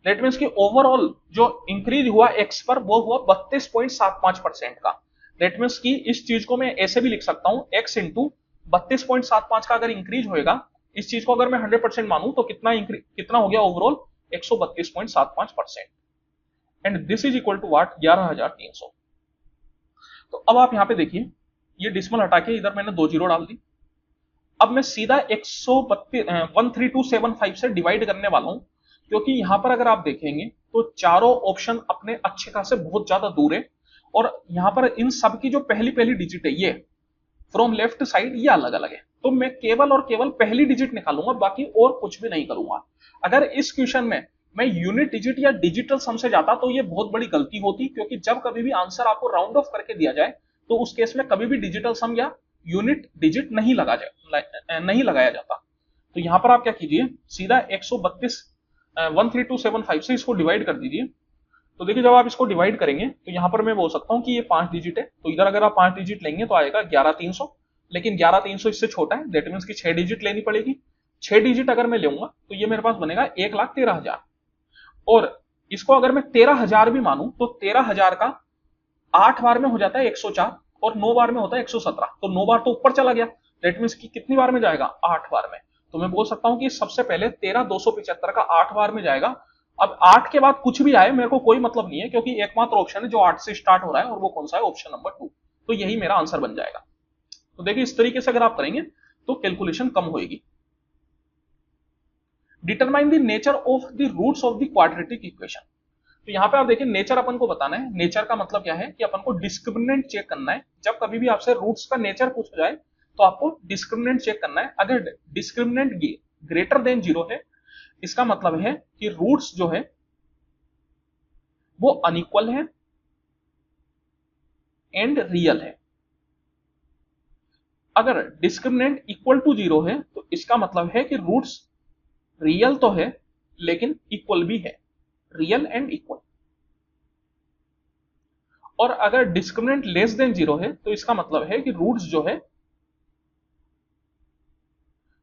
दैट मीन्स कि ओवरऑल जो इंक्रीज हुआ एक्स पर वो हुआ 32.75% का। दैट मीन्स कि इस चीज को मैं ऐसे भी लिख सकता हूं, एक्स इंटू 32.75 का अगर इंक्रीज होएगा, इस चीज को अगर मैं 100% मानूं तो कितना हो गया overall 132.75%। And this is equal to what 11,300। तो अब आप यहां पे देखिए, ये डिसिमल हटा के इधर मैंने 2 जीरो डाल दी। अब मैं सीधा 13275 से डिवाइड करने वाला हूं, क्योंकि यहां पर अगर आप देखेंगे तो चारों ऑप्शन अपने अच्छे खासे बहुत ज्यादा दूर है, और यहां पर इन सब की जो पहली पहली डिजिट है ये फ्रॉम लेफ्ट साइड ये अलग अलग है। तो मैं केवल और केवल पहली डिजिट निकालूंगा, बाकी और कुछ भी नहीं करूंगा। अगर इस क्वेश्चन में मैं यूनिट डिजिट या डिजिटल सम से जाता तो ये बहुत बड़ी गलती होती, क्योंकि जब कभी भी आंसर आपको राउंड ऑफ करके दिया जाए तो उस केस में कभी भी डिजिटल सम या यूनिट डिजिट नहीं लगाया जाता। तो यहां पर आप क्या कीजिए, सीधा 13275 से इसको डिवाइड कर दीजिए। तो देखिए जब आप इसको डिवाइड करेंगे तो यहां पर मैं बोल सकता हूं कि ये 5 डिजिट है, तो इधर अगर आप 5 डिजिट लेंगे तो आएगा 11,300, लेकिन 11,300 इससे छोटा है, दैट मीन्स कि 6 डिजिट लेनी पड़ेगी। 6 डिजिट अगर मैं लूंगा तो ये मेरे पास बनेगा 1,13,000, और इसको अगर मैं 13,000 भी मानूं तो 13,000 का 8 बार में हो जाता है 104, और 9 बार में होता है 117, तो 9 बार तो ऊपर चला गया। दैट मीन्स कि कितनी बार में जाएगा 8 बार में। तो मैं बोल सकता हूं कि सबसे पहले 13,275 का 8 बार में जाएगा। अब 8 के बाद कुछ भी आए मेरे को कोई मतलब नहीं है, क्योंकि एकमात्र ऑप्शन है जो 8 से स्टार्ट हो रहा है, और वो कौन सा है, ऑप्शन नंबर 2। तो यही मेरा आंसर बन जाएगा। तो देखिए इस तरीके से अगर आप करेंगे तो कैलकुलेशन कम होगी। Determine the nature of the roots of the quadratic equation. तो यहां पे आप देखिए नेचर अपन को बताना है। नेचर का मतलब क्या है कि अपन को डिस्क्रिमिनेंट चेक करना है। जब कभी भी आपसे रूट्स का नेचर पूछा जाए तो आपको डिस्क्रिमिनेंट चेक करना है। अगर डिस्क्रिमिनेंट ग्रेटर देन 0 है, इसका मतलब है कि रूट्स जो है वो अनइक्वल है एंड रियल है। अगर डिस्क्रिमिनेंट इक्वल टू 0 है तो इसका मतलब है कि रूट्स रियल तो है लेकिन इक्वल भी है, रियल एंड इक्वल। और अगर डिस्क्रिमिनेंट लेस देन 0 है तो इसका मतलब है कि रूट्स जो है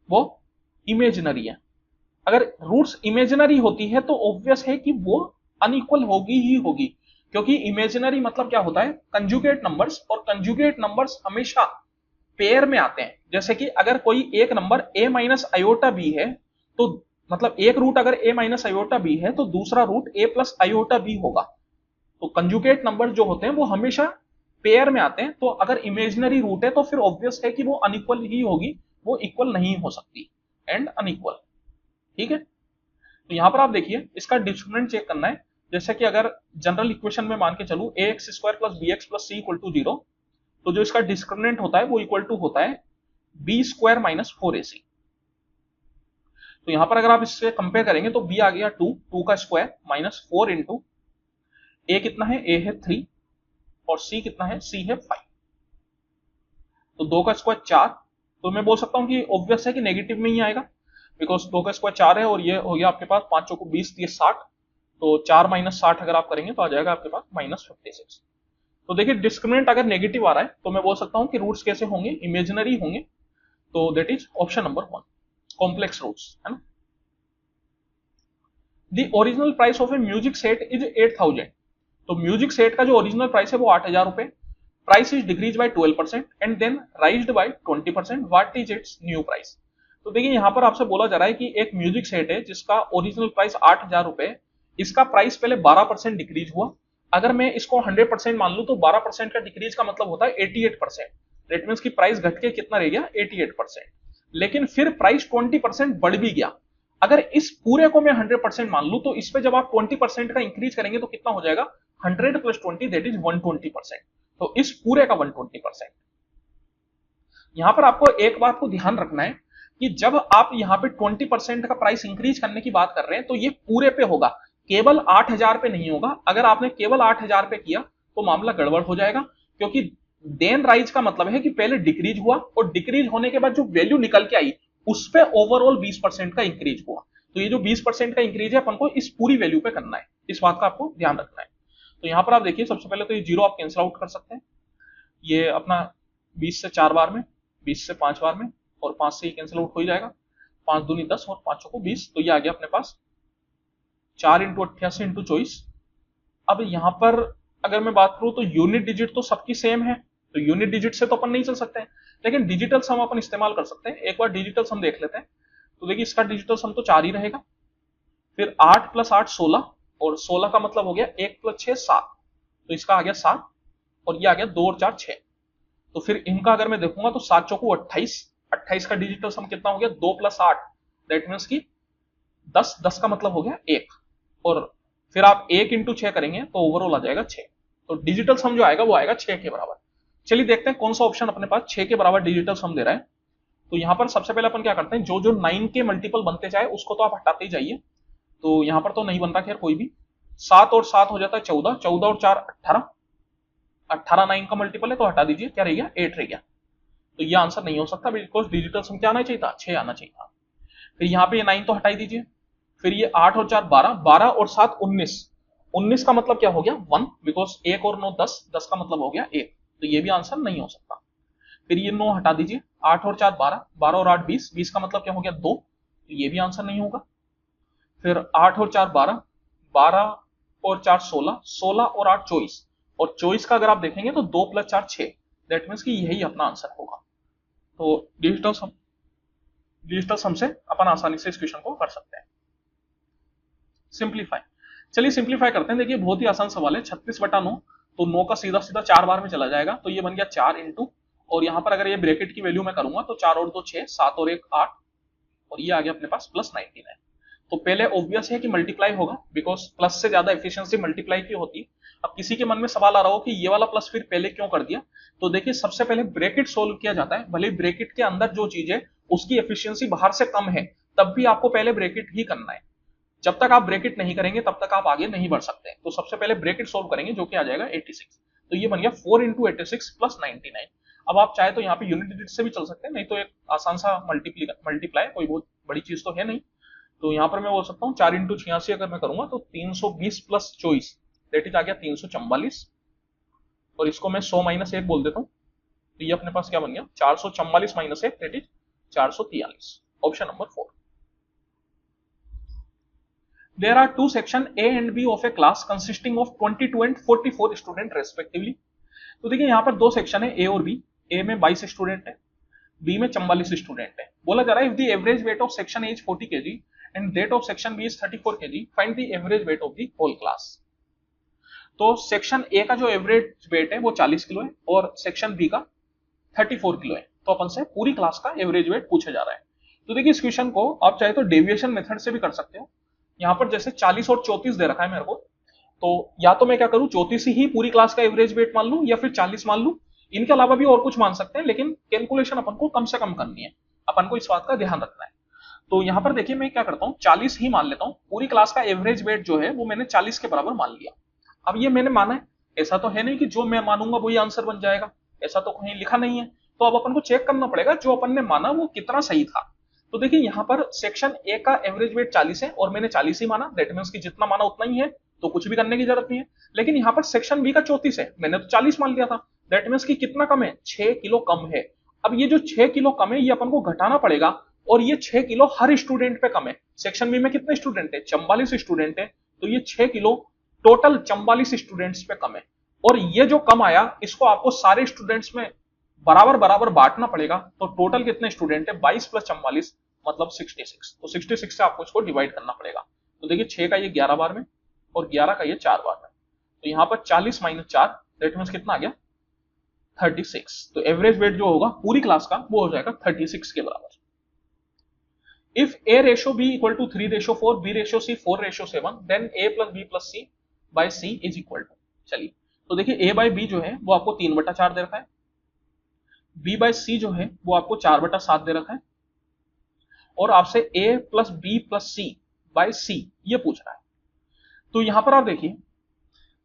वो इमेजिनरी है। अगर रूट्स इमेजिनरी होती है तो ऑब्वियस है कि वो अनइक्वल होगी ही होगी, क्योंकि इमेजिनरी मतलब क्या होता है, कंजुगेट नंबर्स, और कंजुगेट नंबर्स हमेशा पेयर में आते हैं। जैसे कि अगर कोई एक number a minus iota B है, तो मतलब एक रूट अगर a माइनस आयोटा बी है तो दूसरा root a plus iota B होगा। तो कंजुगेट नंबर जो होते हैं वो हमेशा पेयर में आते हैं। तो अगर इमेजिनरी रूट है तो फिर ऑब्वियस है कि वो अनइक्वल ही होगी, वो इक्वल नहीं हो सकती, एंड अनइक्वल। ठीक है, तो यहां पर आप देखिए इसका डिस्क्रिमिनेंट चेक करना है। जैसे कि अगर जनरल इक्वेशन में मान के चलूं ax square plus bx plus c equal to 0, तो जो इसका डिस्क्रिमिनेंट होता है वो इक्वल टू होता है b स्क्वायर माइनस 4ac। तो यहां पर अगर आप इससे कंपेयर करेंगे तो b आ गया 2 का स्क्वायर माइनस 4 इंटू a कितना है, a है 3 और c कितना है, c है 5। तो 2 का स्क्वायर 4, तो मैं बोल सकता हूं कि ऑब्वियस है कि नेगेटिव में ही आएगा, बिकॉज 2 का स्क्वायर 4 है और ये हो गया आपके पास 5 चौको 20 ये 60। तो 4 माइनस 60 अगर आप करेंगे तो आ जाएगा आपके पास माइनस 56। तो देखिए डिस्क्रिमिनेंट अगर नेगेटिव आ रहा है तो मैं बोल सकता हूं कि रूट्स कैसे होंगे, इमेजिनरी होंगे। तो that is option number 1, complex roots, है ना। The original price of a music set is 8,000। तो म्यूजिक सेट का जो ओरिजिनल प्राइस है वो 8,000 रुपए। Price is decrease by 12% and then raised by 20%। What is its new price. तो देखिए यहां पर आपसे बोला जा रहा है कि एक म्यूजिक सेट है जिसका ओरिजिनल प्राइस 8,000 रुपए, इसका प्राइस पहले 12% डिक्रीज हुआ। अगर मैं इसको 100% मान लूं तो 12% का डिक्रीज का मतलब होता है 88%। दैट मींस कि प्राइस घट के कितना रह गया, 88%। लेकिन फिर प्राइस 20% बढ़ भी गया। अगर इस पूरे को मैं 100% मान लूं तो इस पे जब आप 20% का इंक्रीज करेंगे तो कितना हो जाएगा, 100 प्लस 20 दैट इज 120%। तो इस पूरे का 120%। यहां पर आपको एक बात को ध्यान रखना है कि जब आप यहां पे 20% का प्राइस इंक्रीज करने की बात कर रहे हैं तो ये पूरे पे होगा, केवल 8,000 पे नहीं होगा। अगर आपने केवल 8,000 पे किया तो मामला गड़बड़ हो जाएगा, क्योंकि देन राइज का मतलब है कि पहले डिक्रीज हुआ और डिक्रीज होने के बाद जो वैल्यू निकल के आई उस पे ओवरऑल 20% का इंक्रीज हुआ। तो ये जो 20% का इंक्रीज है अपन को इस पूरी वैल्यू पे करना है, इस बात का आपको ध्यान रखना है। तो यहाँ पर आप देखिए सबसे पहले तो ये जीरो आप कैंसिल आउट कर सकते हैं, ये अपना 20 से 4 बार में, 20 से 5 बार में, और 5 से ये कैंसिल आउट हो ही जाएगा, 5 दूनी 10 और 5 को 20, तो ये आ गया अपने पास 4 इंटू 88 इंटू 24। अब यहाँ पर अगर मैं बात करूं तो यूनिट डिजिट तो सबकी सेम है, तो यूनिट डिजिट से तो अपन नहीं चल सकते हैं, लेकिन डिजिटल सम अपन इस्तेमाल कर सकते हैं। एक बार डिजिटल सम देख लेते हैं। तो देखिए इसका डिजिटल सम तो 4 ही रहेगा, फिर 8 प्लस 8 16, और 16 का मतलब हो गया 1 प्लस 6 7, तो इसका आ गया 7, और ये आ गया 2 और 4 6। तो फिर इनका अगर मैं देखूंगा तो 7 चौको 28, 28 का डिजिटल सम कितना हो गया 2 प्लस 8, दैट मीन्स की 10, 10 का मतलब हो गया 1, और फिर आप 1 इंटू 6 करेंगे तो ओवरऑल आ जाएगा 6। तो डिजिटल सम जो आएगा वो आएगा 6 के बराबर। चलिए देखते हैं कौन सा ऑप्शन अपने पास 6 के बराबर डिजिटल सम दे रहा है। तो यहां पर सबसे पहले अपन क्या करते हैं, जो जो 9 के मल्टीपल बनते जाए उसको तो आप हटाते ही जाइए। तो यहां पर तो नहीं बन रहा खैर कोई भी, 7 और 7 हो जाता है 14, 14 और 4 18, 18 9 का मल्टीपल है तो हटा दीजिए, क्या रह गया 8 रह गया। तो ये आंसर नहीं हो सकता बिकॉज डिजिटल सम क्या आना चाहिए था 6 आना चाहिए था। फिर यहाँ पे ये 9 तो हटाई दीजिए, फिर ये 8 और 4 12, 12 और 7 19, 19 का मतलब क्या हो गया 1, बिकॉज 1 और 9 10, 10 का मतलब हो गया 1, तो ये भी आंसर नहीं हो सकता। फिर ये 9 हटा दीजिए, 8 और 4 12, 12 और 8 20, 20 का मतलब क्या हो गया 2, तो ये भी आंसर नहीं होगा। फिर 8 और 4 12, 12 और 4 16, 16 और 8 24, और 24 का अगर आप देखेंगे तो 2 प्लस 4 6, दैट मीन्स कि यही अपना आंसर होगा। तो डिजिटल सम से अपन आसानी से इस क्वेश्चन को कर सकते हैं। सिंप्लीफाई, चलिए सिंप्लीफाई करते हैं। देखिए बहुत ही आसान सवाल है, 36 बटा 9, तो 9 का सीधा सीधा 4 बार में चला जाएगा, तो ये बन गया 4 इंटू, और यहां पर अगर ये ब्रैकेट की वैल्यू मैं करूंगा तो 4 और 2 6, 7 और 1 8, और ये आ गया अपने पास प्लस 99। तो पहले ऑब्वियस है कि मल्टीप्लाई होगा, बिकॉज प्लस से ज्यादा एफिशिएंसी मल्टीप्लाई की होती है। अब किसी के मन में सवाल आ रहा हो कि ये वाला प्लस फिर पहले क्यों कर दिया, तो देखिए सबसे पहले ब्रैकेट सोल्व किया जाता है, भले ब्रैकेट के अंदर जो चीज है उसकी एफिशिएंसी बाहर से कम है, तब भी आपको पहले ब्रैकेट ही करना है। जब तक आप ब्रैकेट नहीं करेंगे तब तक आप आगे नहीं बढ़ सकते। तो सबसे पहले ब्रैकेट सोल्व करेंगे, जो कि आ जाएगा 86, तो ये बन गया 4 इंटू 86 प्लस 99। अब आप चाहे तो यहाँ पे यूनिट डिजिट से भी चल सकते हैं, नहीं तो एक आसान सा मल्टीप्लाई, कोई बहुत बड़ी चीज तो है नहीं। तो यहाँ पर मैं बोल सकता हूँ 4 इंटू 86 अगर मैं करूंगा तो 320 प्लस 24, दैट इज आ गया 344, और इसको मैं 100 माइनस 1 बोल देता हूँ, तो ये अपने पास क्या बन गया 444 minus 1, that is 443, option number 4। There are two sections A and B of a class consisting of 22 and 44 student respectively। तो देखिए यहाँ पर दो सेक्शन है A और B, A में 22 स्टूडेंट है, B में 44 स्टूडेंट है। बोला जा रहा है if the average weight of section A is 40 kg and that of section B is 34 kg, find the average weight of the whole class। तो सेक्शन A का जो एवरेज वेट है वो 40 किलो है और सेक्शन B का 34 kilo है, तो अपन से पूरी क्लास का एवरेज वेट पूछा जा रहा है। तो देखिए इस क्वेश्चन को आप चाहे तो डेविएशन मेथड से भी कर सकते हो। यहाँ पर जैसे 40 और 34 दे रखा है मेरे को, तो या तो मैं क्या करूं 34 ही पूरी क्लास का एवरेज वेट मान लूं या फिर 40 मान लूं, इनके अलावा भी और कुछ मान सकते हैं, लेकिन कैलकुलेशन अपन को कम से कम करनी है, अपन को इस बात का ध्यान रखना है। तो यहाँ पर देखिए मैं क्या करता हूँ 40 ही मान लेता हूँ, पूरी क्लास का एवरेज वेट जो है वो मैंने 40 के बराबर मान लिया। अब ये मैंने माना है, ऐसा तो है नहीं कि जो मैं मानूंगा वही आंसर बन जाएगा, ऐसा तो कहीं लिखा नहीं है। तो अब अपन को चेक करना पड़ेगा जो अपन ने माना वो कितना सही था। तो देखिए यहाँ पर सेक्शन ए का एवरेज वेट 40 है और मैंने 40 ही माना, दैट मींस कि जितना माना उतना ही है, तो कुछ भी करने की जरूरत नहीं है। लेकिन यहाँ पर सेक्शन बी का 34 है, मैंने तो 40 मान लिया था, दैट मींस कि कितना कम है 6 किलो कम है। अब ये जो 6 किलो कम है ये अपन को घटाना पड़ेगा, और ये 6 किलो हर स्टूडेंट पे कम है। सेक्शन बी में कितने स्टूडेंट है 44 स्टूडेंट है, तो ये 6 किलो टोटल 44 स्टूडेंट्स पे कम है। और ये जो कम आया इसको आपको सारे स्टूडेंट्स में बराबर बराबर बांटना पड़ेगा। तो टोटल कितने स्टूडेंट है 22 प्लस 44 मतलब 66, तो 66 से आपको इसको डिवाइड करना पड़ेगा। तो देखिए 6 का ये 11 बार में और 11 का ये 4 बार में, तो यहाँ पर 40 माइनस 4 दैट मींस कितना आ गया 36। तो एवरेज वेट जो होगा पूरी क्लास का वो हो जाएगा 36 के बराबर। If A ratio B equal to 3:4, B ratio C 4:7, then A plus B plus C by C is equal to, चलिए तो देखिए A बाय B जो है वो आपको 3/4 दे रखा है, B बाय C जो है वो आपको 4/7 दे रखा है, और आपसे A plus B plus C by C ये पूछ रहा है। तो यहां पर आप देखिए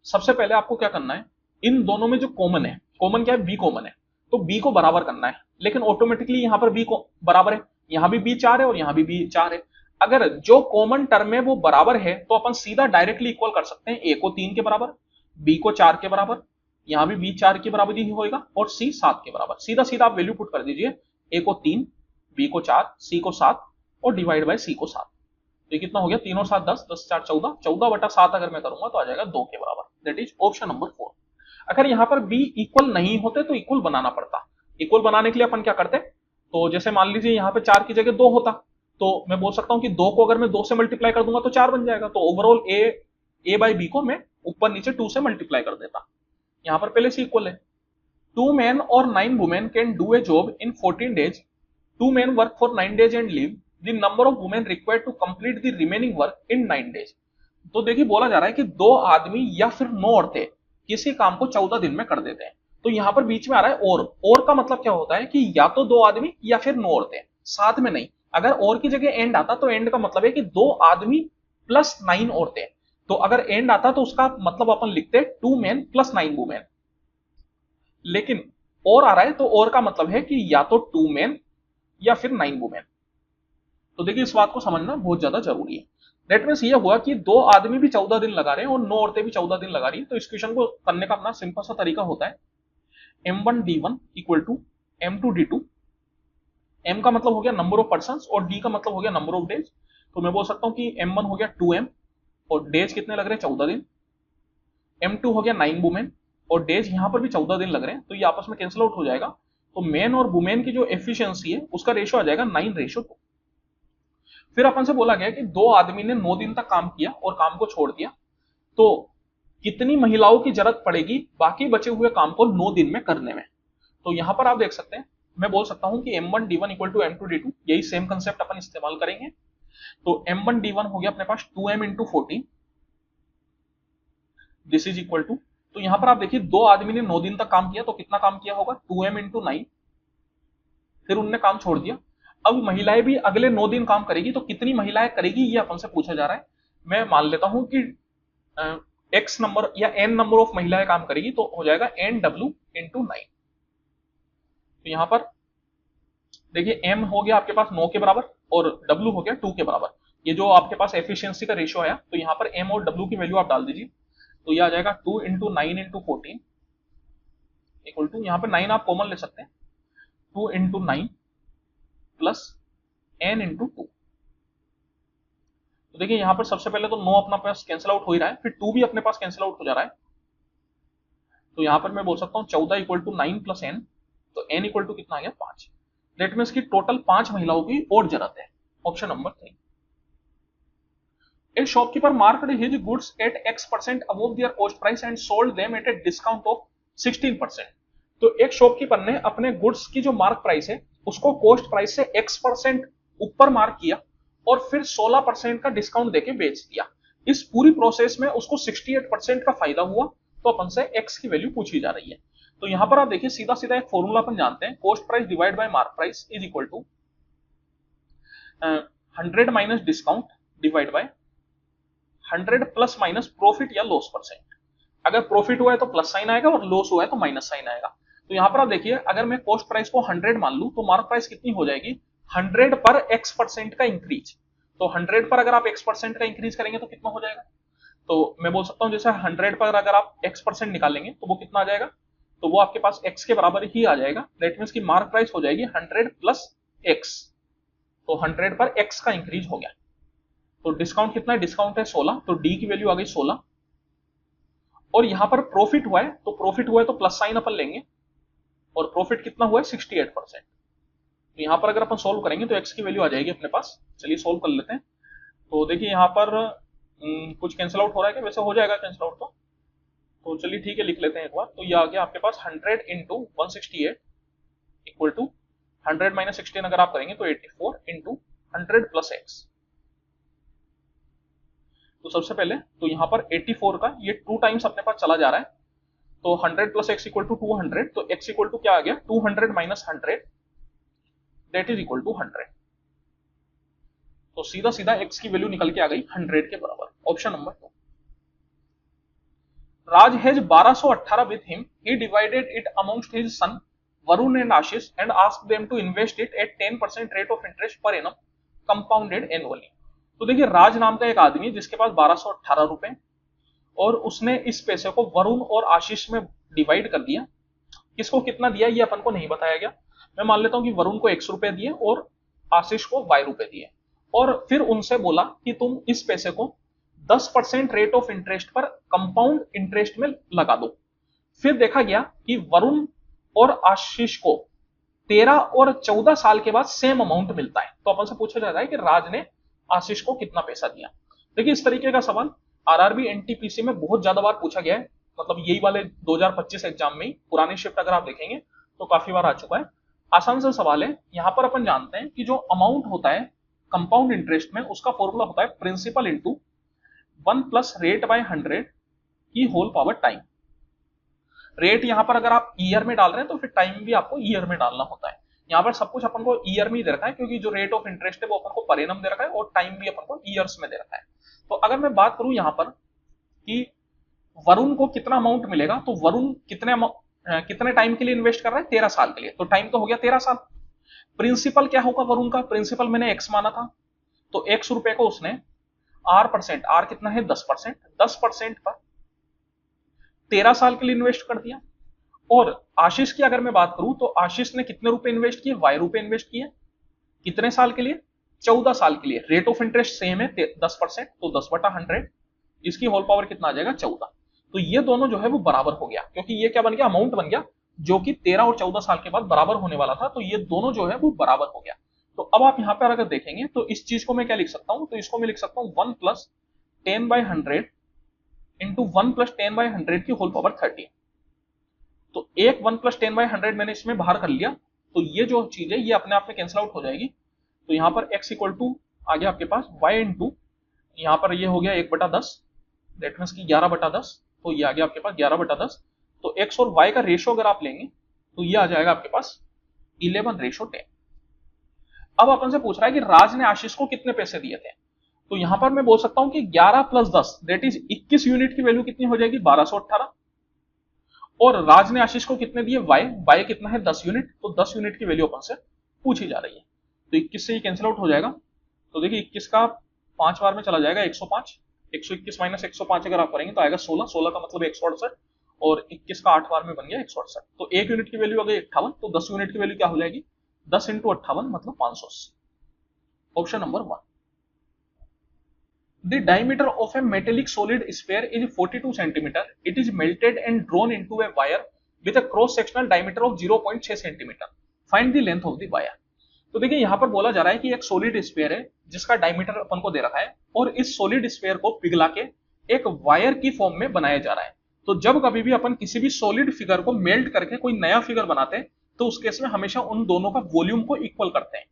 सबसे पहले आपको क्या करना है, इन दोनों में जो कॉमन है, कॉमन क्या है B कॉमन है, तो B को बराबर करना है। लेकिन ऑटोमेटिकली यहां पर B को बराबर है, यहां भी B 4 है और यहां भी B 4 है। अगर जो कॉमन टर्म है वो बराबर है तो अपन सीधा डायरेक्टली इक्वल कर सकते हैं। ए को 3 के बराबर, बी को 4 के बराबर, यहां भी बी 4 के बराबर ही होगा और सी 7 के बराबर। सीधा सीधा आप वैल्यू पुट कर दीजिए, ए को 3, बी को 4, सी को 7 और डिवाइड बाय सी को 7। तो ये कितना हो गया, 3 और 7 10, 10 4 14, 14/7 अगर मैं करूंगा तो आ जाएगा 2 के बराबर। That is option number 4। अगर यहां पर बी इक्वल नहीं होते तो इक्वल बनाना पड़ता। इक्वल बनाने के लिए अपन क्या करते, तो जैसे मान लीजिए यहां पे 4 की जगह 2 होता, तो मैं बोल सकता हूं कि 2 को अगर मैं 2 से मल्टीप्लाई कर दूंगा तो 4 बन जाएगा। तो ओवरऑल ए बाई बी को मैं ऊपर नीचे 2 से मल्टीप्लाई कर देता। यहां पर पहले से इक्वल है। 2 men और 9 women can do a job in 14 days. 2 men work for 9 days and leave. The number of women required to complete the remaining work in 9 days. तो देखिए बोला जा रहा है कि 2 आदमी या फिर 9 औरतें किसी काम को 14 दिन में कर देते हैं। तो यहां पर बीच में आ रहा है और का मतलब क्या होता है कि या तो 2 आदमी या फिर 9 औरतें, साथ में नहीं। अगर और की जगह एंड आता तो एंड का मतलब है कि 2 आदमी प्लस 9 औरतें। तो अगर एंड आता तो उसका मतलब अपन लिखते 2 men प्लस 9 women। लेकिन और आ रहा है तो और का मतलब है कि या तो 2 men या फिर 9 women। तो देखिए इस बात को समझना बहुत ज्यादा जरूरी है। दैट मीन्स ये हुआ कि 2 आदमी भी 14 दिन लगा रहे हैं और 9 औरतें भी 14 दिन लगा रही है। तो इस क्वेश्चन को करने का अपना सिंपल सा तरीका होता है, m1d1 equal to m2d2। m का मतलब हो गया नंबर ऑफ पर्सन और d का मतलब हो गया नंबर ऑफ डेज। तो मैं बोल सकता हूं कि m1 हो गया 2m और डेज कितने लग रहे हैं 14 दिन। m2 हो गया 9 वुमेन और डेज यहां पर भी 14 दिन लग रहे हैं। तो ये आपस में कैंसिल आउट हो जाएगा। तो मेन और वुमेन की जो एफिशिएंसी है उसका रेशियो आ जाएगा 9:2। फिर अपन से बोला गया कि 2 आदमी ने 9 दिन तक काम किया और काम को छोड़ दिया, तो कितनी महिलाओं की जरूरत पड़ेगी बाकी बचे हुए काम को 9 दिन में करने में। तो यहां पर आप देख सकते हैं, मैं बोल सकता हूं कि m1d1 इक्वल टू m2d2, यही सेम कंसेप्ट अपन इस्तेमाल करेंगे। तो m1d1 हो गया अपने पास 2m into 14, this is equal to, तो यहां पर आप देखिए 2 आदमी ने 9 दिन तक काम किया तो कितना काम किया होगा 2m इंटू 9, फिर उनने काम छोड़ दिया। अब महिलाएं भी अगले 9 दिन काम करेगी तो कितनी महिलाएं करेगी ये अपन से पूछा जा रहा है। मैं मान लेता हूं कि x नंबर या n नंबर ऑफ महिलाएं काम करेगी तो हो जाएगा nw इंटू 9। तो यहां पर देखिए m हो गया आपके पास 9 के बराबर और w हो गया 2 के बराबर। ये जो आपके पास एफिशिएंसी का रेशियो आया तो यहां पर m और w की वैल्यू आप डाल दीजिए। तो ये आ जाएगा 2 इंटू 9 इंटू 14 इक्वल टू, यहां पर 9 आप कॉमन ले सकते हैं, 2 इंटू 9 प्लस n इंटू 2। तो देखिए यहां पर सबसे पहले तो 9 अपना पास कैंसिल आउट हो ही रहा है, फिर 2 भी अपने पास कैंसिल आउट हो जा रहा है। तो यहां पर मैं बोल सकता हूं 14 इक्वल टू 9 प्लस n, तो n इक्वल टू कितना आ गया 5। दैट मींस की टोटल 5 महिलाओं की और जरूरत है। Option number 3। A shopkeeper marked his goods at X% above their cost price and sold them at a discount of 16%। तो एक शॉपकीपर ने अपने गुड्स की जो मार्क प्राइस है उसको कॉस्ट प्राइस से X% ऊपर मार्क किया और फिर 16% का डिस्काउंट देके बेच दिया। इस पूरी प्रोसेस में उसको 68% का फायदा हुआ। तो अपन से X की वैल्यू पूछी जा रही है। तो यहां पर आप देखिए सीधा सीधा एक फॉर्मूला अपन जानते हैं, cost price divide by mark price is equal to 100 minus discount divide by 100 plus minus profit या लॉस परसेंट। अगर प्रॉफिट हुआ है तो प्लस साइन आएगा और लॉस हुआ है तो माइनस साइन आएगा। तो यहां पर आप देखिए अगर मैं कॉस्ट प्राइस को 100 मान लूं तो मार्क प्राइस कितनी हो जाएगी 100 पर x% का इंक्रीज। तो 100 पर अगर आप x% का इंक्रीज करेंगे तो कितना हो जाएगा, तो मैं बोल सकता हूं जैसे 100 पर अगर आप x% निकालेंगे तो वो कितना आ जाएगा, तो वो आपके पास x के बराबर ही आ जाएगा। दैट मींस की मार्क प्राइस हो जाएगी 100 प्लस x। तो 100 पर x का इंक्रीज हो गया। तो डिस्काउंट कितना है, डिस्काउंट है 16, तो डी की वैल्यू आ गई 16। और यहां पर प्रॉफिट हुआ है तो प्रॉफिट हुआ है तो प्लस साइन अपन लेंगे और प्रॉफिट कितना हुआ है 68%। तो यहां पर अगर अपन सोल्व करेंगे तो x की वैल्यू आ जाएगी अपने पास। चलिए सोल्व कर लेते हैं। तो देखिए यहां पर कुछ कैंसिल आउट हो रहा है, कि वैसे हो जाएगा कैंसिल आउट तो चलिए ठीक है लिख लेते हैं एक बार। तो ये आ गया आपके पास 100 इंटू 168 इक्वल टू 100 माइनस 16 अगर आप करेंगे तो 84 इंटू 100 प्लस एक्स। तो सबसे पहले तो यहां पर 84 का ये 2 टाइम्स अपने पास चला जा रहा है, तो 100 प्लस एक्स इक्वल टू 200, तो एक्स इक्वल टू क्या आ गया 200 minus 100 that is equal to 100। तो सीधा सीधा एक्स की वैल्यू निकल के आ गई 100 के बराबर। Option number 2। Raj has 1218 with him. He divided it amongst his son Varun and Ashish and asked them to invest it at 10% rate of interest per annum compounded annually. तो देखिए राज नाम का एक आदमी है जिसके पास 1218 रुपए, और उसने इस पैसे को वरुण और आशीष में डिवाइड कर दिया। किसको कितना दिया ये अपन को नहीं बताया गया। मैं मान लेता हूं कि वरुण को 100 रुपए दिए और आशीष को Y रुपए दिए, और फिर उनसे बोला कि तुम इस पैसे को 10% रेट ऑफ इंटरेस्ट पर कंपाउंड इंटरेस्ट में लगा दो। फिर देखा गया कि वरुण और आशीष को 13 और 14 साल के बाद सेम अमाउंट मिलता है। तो अपन से पूछा जाता है कि राज ने आशीष को कितना पैसा दिया। देखिए इस तरीके का सवाल आरआरबी एनटीपीसी में बहुत ज्यादा बार पूछा गया है, मतलब यही वाले 2025 एग्जाम में ही, पुराने शिफ्ट अगर आप देखेंगे तो काफी बार आ चुका है। आसान सा सवाल है। यहां पर अपन जानते हैं कि जो अमाउंट होता है कंपाउंड इंटरेस्ट में, उसका फॉर्मूला होता है principal into 1 plus rate by 100 की होल पावर टाइम। रेट यहां पर अगर आप ईयर में डाल रहे हैं तो फिर टाइम भी आपको ईयर में डालना होता है। यहाँ पर सब कुछ अपन को ईयर में ही दे रखा है, क्योंकि जो रेट ऑफ इंटरेस्ट है वो अपन को पर एनम दे रखा है और टाइम भी अपन को ईयर्स में दे रखा है। तो अगर मैं बात करूं यहाँ पर कि वरुण को कितना अमाउंट मिलेगा, तो वरुण कितने टाइम के लिए इन्वेस्ट कर रहा है, 13 साल के लिए, तो टाइम तो हो गया 13 साल। प्रिंसिपल क्या होगा वरुण का, प्रिंसिपल मैंने एक्स माना था, तो 100 रुपए को उसने आर कितना है 10%, 10% पर 13 साल के लिए इन्वेस्ट कर दिया। और आशीष की अगर मैं बात करूं तो आशीष ने कितने रुपए इन्वेस्ट किए, Y रुपए इन्वेस्ट किए, कितने साल के लिए, 14 साल के लिए। रेट ऑफ इंटरेस्ट सेम है 10%, तो 10/100, इसकी होल पावर कितना आ जाएगा 14। तो ये दोनों जो है वो बराबर हो गया, क्योंकि ये क्या बन गया, अमाउंट बन गया जो कि 13 और 14 साल के बाद बराबर होने वाला था। तो ये दोनों जो है वो बराबर हो गया। तो अब आप यहां पर अगर देखेंगे तो इस चीज को मैं क्या लिख सकता हूं, तो इसको मैं लिख सकता हूं 1 प्लस 10/100 इंटू 1 प्लस 10/100 की होल पावर 30। तो एक 1 प्लस 10/100 मैंने इसमें बाहर कर लिया, तो ये जो चीज है ये अपने आप में कैंसिल आउट हो जाएगी। तो यहाँ पर x इक्वल टू आ गया आपके पास y इंटू, यहाँ पर ये हो गया 1/10, दैट मीन्स की 11/10, तो ये आ गया आपके पास 11/10। तो x और y का रेशो अगर आप लेंगे तो ये आ जाएगा आपके पास 11:10। अब अपन से पूछ रहा है कि राज ने आशीष को कितने पैसे दिए थे, तो यहां पर मैं बोल सकता हूं कि 11 + 10 दैट इज 21 यूनिट की वैल्यू कितनी हो जाएगी, 1218। और राज ने आशीष को कितने दिए, y कितना है 10 यूनिट, तो 10 यूनिट की वैल्यू अपन से पूछी जा रही है। तो 21 से ये कैंसिल आउट हो जाएगा। तो देखिए 21 का 5 बार में चला जाएगा 105, 121 माइनस 105 अगर आप करेंगे तो आएगा 16, 16 का मतलब 168, और 21 का 8 बार में बन गया 168। तो 1 यूनिट की वैल्यू आ गई 58, तो 10 यूनिट की वैल्यू क्या हो जाएगी, 10 इंटू 58 मतलब 580। Option number 1। The diameter of a metallic solid sphere is 42 centimeter. It is melted and drawn into a wire with a cross-sectional diameter of 0.6 centimeter. Find the length of the wire. तो देखिए यहाँ पर बोला जा रहा है कि एक सॉलिड स्फीयर है जिसका डायमीटर अपन को दे रखा है, और इस सॉलिड स्फीयर को पिघला के एक वायर की फॉर्म में बनाया जा रहा है। तो जब कभी भी अपन किसी भी सॉलिड फिगर को मेल्ट करके कोई नया फिगर बनाते हैं तो उस केस में हमेशा उन दोनों का वॉल्यूम को इक्वल करते हैं,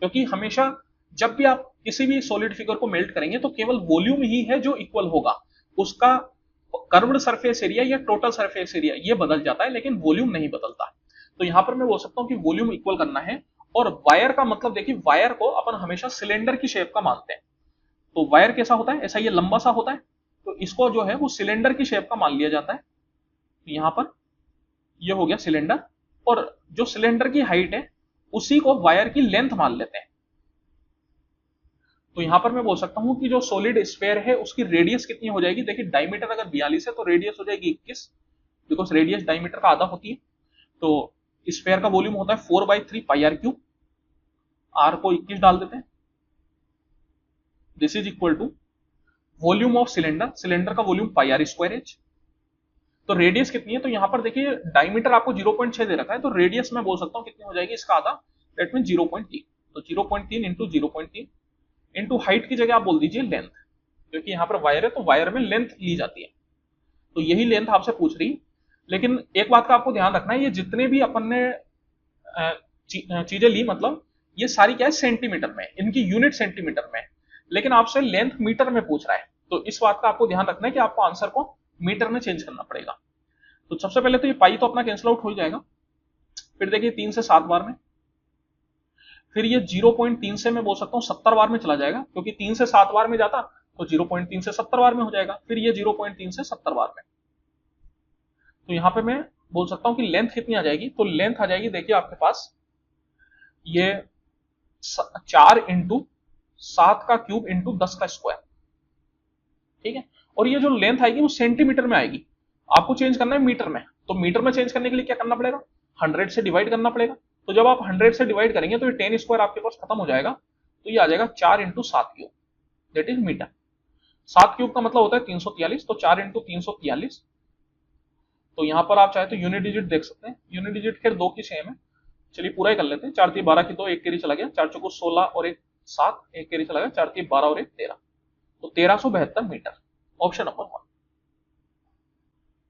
क्योंकि हमेशा जब भी आप किसी भी सॉलिड फिगर को मेल्ट करेंगे तो केवल वॉल्यूम ही है जो इक्वल होगा, उसका कर्व्ड सरफेस एरिया या टोटल सरफेस एरिया ये बदल जाता है लेकिन वॉल्यूम नहीं बदलता। तो यहां पर मैं बोल सकता हूं कि वॉल्यूम इक्वल करना है। और वायर का मतलब देखिए, वायर को अपन हमेशा सिलेंडर की शेप का मानते हैं। तो वायर कैसा होता है, ऐसा ये लंबा सा होता है, तो इसको जो है वो सिलेंडर की शेप का मान लिया जाता है। तो यहां पर ये हो गया सिलेंडर, और जो सिलेंडर की हाइट है उसी को वायर की लेंथ मान लेते हैं। तो यहां पर मैं बोल सकता हूं कि जो सॉलिड स्फीयर है उसकी रेडियस कितनी हो जाएगी, देखिए डायमीटर अगर 42 है तो रेडियस हो जाएगी 21, बिकॉज रेडियस डायमीटर का आधा होती है। तो स्फीयर का वॉल्यूम होता है 4/3 πr3, r को 21 डाल देते हैं। This is equal to volume of cylinder, cylinder का वॉल्यूम πr²h। तो रेडियस कितनी है, तो यहां पर देखिए डायमीटर आपको 0.6 दे रखा है, तो रेडियस मैं बोल सकता हूं कितनी हो जाएगी, इसका आधा, दैट मीन 0.3। तो 0.3 इंटू 0.3 इंटू हाइट की जगह आप बोल दीजिए लेंथ, क्योंकि यहां पर वायर है तो वायर में लेंथ ली जाती है। तो यही लेंथ आपसे पूछ रही। लेकिन एक बात का आपको ध्यान रखना है, ये जितने भी अपन ने चीजें ली, मतलब ये सारी क्या है सेंटीमीटर में, इनकी यूनिट सेंटीमीटर में, लेकिन आपसे लेंथ मीटर में पूछ रहा है। तो इस बात का आपको ध्यान रखना है कि आपको आंसर को मीटर में चेंज करना पड़ेगा। तो सबसे पहले तो ये पाई तो अपना कैंसिल आउट हो जाएगा। फिर देखिए 3 से 7 बार में, फिर ये 0.3 से मैं बोल सकता हूं 70 बार में चला जाएगा, क्योंकि 3 से 7 बार में जाता तो 0.3 से 70 बार में हो जाएगा। फिर ये 0.3 से 70 बार में, तो यहां पे मैं बोल सकता हूं कि लेंथ कितनी आ जाएगी, तो लेंथ आ जाएगी देखिए आपके पास ये 4 इंटू 7 का क्यूब इंटू 10 का स्क्वायर, ठीक है। और ये जो लेंथ आएगी वो सेंटीमीटर में आएगी, आपको चेंज करना है मीटर में, तो मीटर में चेंज करने के लिए क्या करना पड़ेगा, 100 से डिवाइड करना पड़ेगा। तो जब आप 100 से डिवाइड करेंगे तो ये 10 स्क्वायर आपके पास खत्म हो जाएगा, तो ये आ जाएगा 4 into 7 cube, that is metre. 7 cube का मतलब होता है 343, तो 4 इंटू 343। तो यहां पर आप चाहे तो यूनिट डिजिट देख सकते हैं, यूनिट डिजिट खैर दो की सेम है, चलिए पूरा ही कर लेते हैं। 4 3 12 की 2, एक कैरी चला गया, 4 चौको 16 और एक 7, एक कैरी चला गया, 4 3 12 और एक 13, तो 1372 metre, option number 1।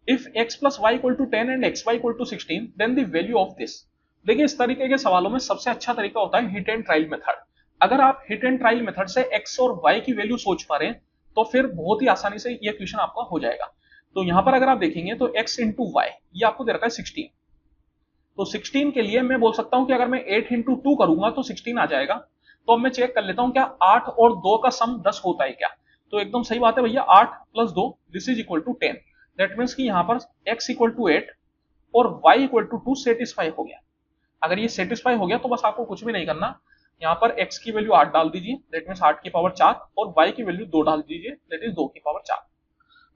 If x plus y equal to 10 and xy equal to 16 then the value of this। देखिए इस तरीके के सवालों में सबसे अच्छा तरीका होता है हिट एंड ट्रायल मेथड। अगर आप हिट एंड ट्रायल मेथड से x और y की वैल्यू सोच पा रहे हैं तो फिर बहुत ही आसानी से ये क्वेश्चन आपका हो जाएगा। तो यहां पर अगर आप देखेंगे तो x इंटू वाई ये आपको दे रखा है 16, तो 16 के लिए मैं बोल सकता हूं कि अगर मैं 8 इंटू 2 करूंगा तो 16 आ जाएगा। तो अब मैं चेक कर लेता हूं क्या 8 और 2 का सम 10 होता है क्या, तो एकदम सही बात है भैया, 8 plus 2 this is equal to 10। That means कि यहां पर x इक्वल टू 8 और y इक्वल टू 2 सेटिस्फाई हो गया। अगर ये सेटिस्फाई हो गया तो बस आपको कुछ भी नहीं करना, यहां पर x की वैल्यू 8 डाल दीजिए, दैट मीन्स 8 की पावर 4, और y की वैल्यू 2 डाल दीजिए, दैट इज 2 की पावर 4।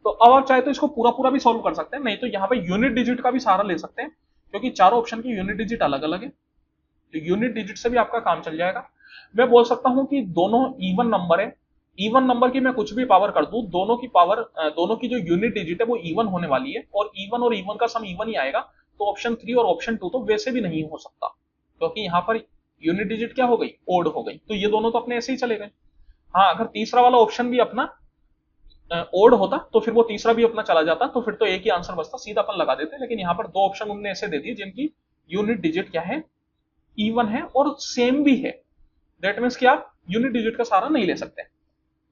तो अब आप चाहे तो इसको पूरा पूरा भी सॉल्व कर सकते हैं, नहीं तो यहाँ पे यूनिट डिजिट का भी सहारा ले सकते हैं, क्योंकि चारों ऑप्शन की यूनिट डिजिट अलग अलग है, तो यूनिट डिजिट से भी आपका काम चल जाएगा। मैं बोल सकता हूं कि दोनों इवन नंबर है, इवन नंबर की मैं कुछ भी पावर कर दूं, दोनों की पावर, दोनों की जो यूनिट डिजिट है वो इवन होने वाली है, और इवन का सम इवन ही आएगा। तो ऑप्शन 3 और ऑप्शन 2 तो वैसे भी नहीं हो सकता, क्योंकि यहाँ पर यूनिट डिजिट क्या हो गई, ओड हो गई, तो ये दोनों तो अपने ऐसे ही चले गए। हाँ, अगर तीसरा वाला ऑप्शन भी अपना ओड होता तो फिर वो तीसरा भी अपना चला जाता, तो फिर तो एक ही आंसर बचता, सीधा अपन लगा देते। लेकिन यहाँ पर दो ऑप्शन उन्होंने ऐसे दे दिए जिनकी यूनिट डिजिट क्या है, इवन है और सेम भी है। दैट मीन्स कि आप यूनिट डिजिट का सहारा नहीं ले सकते।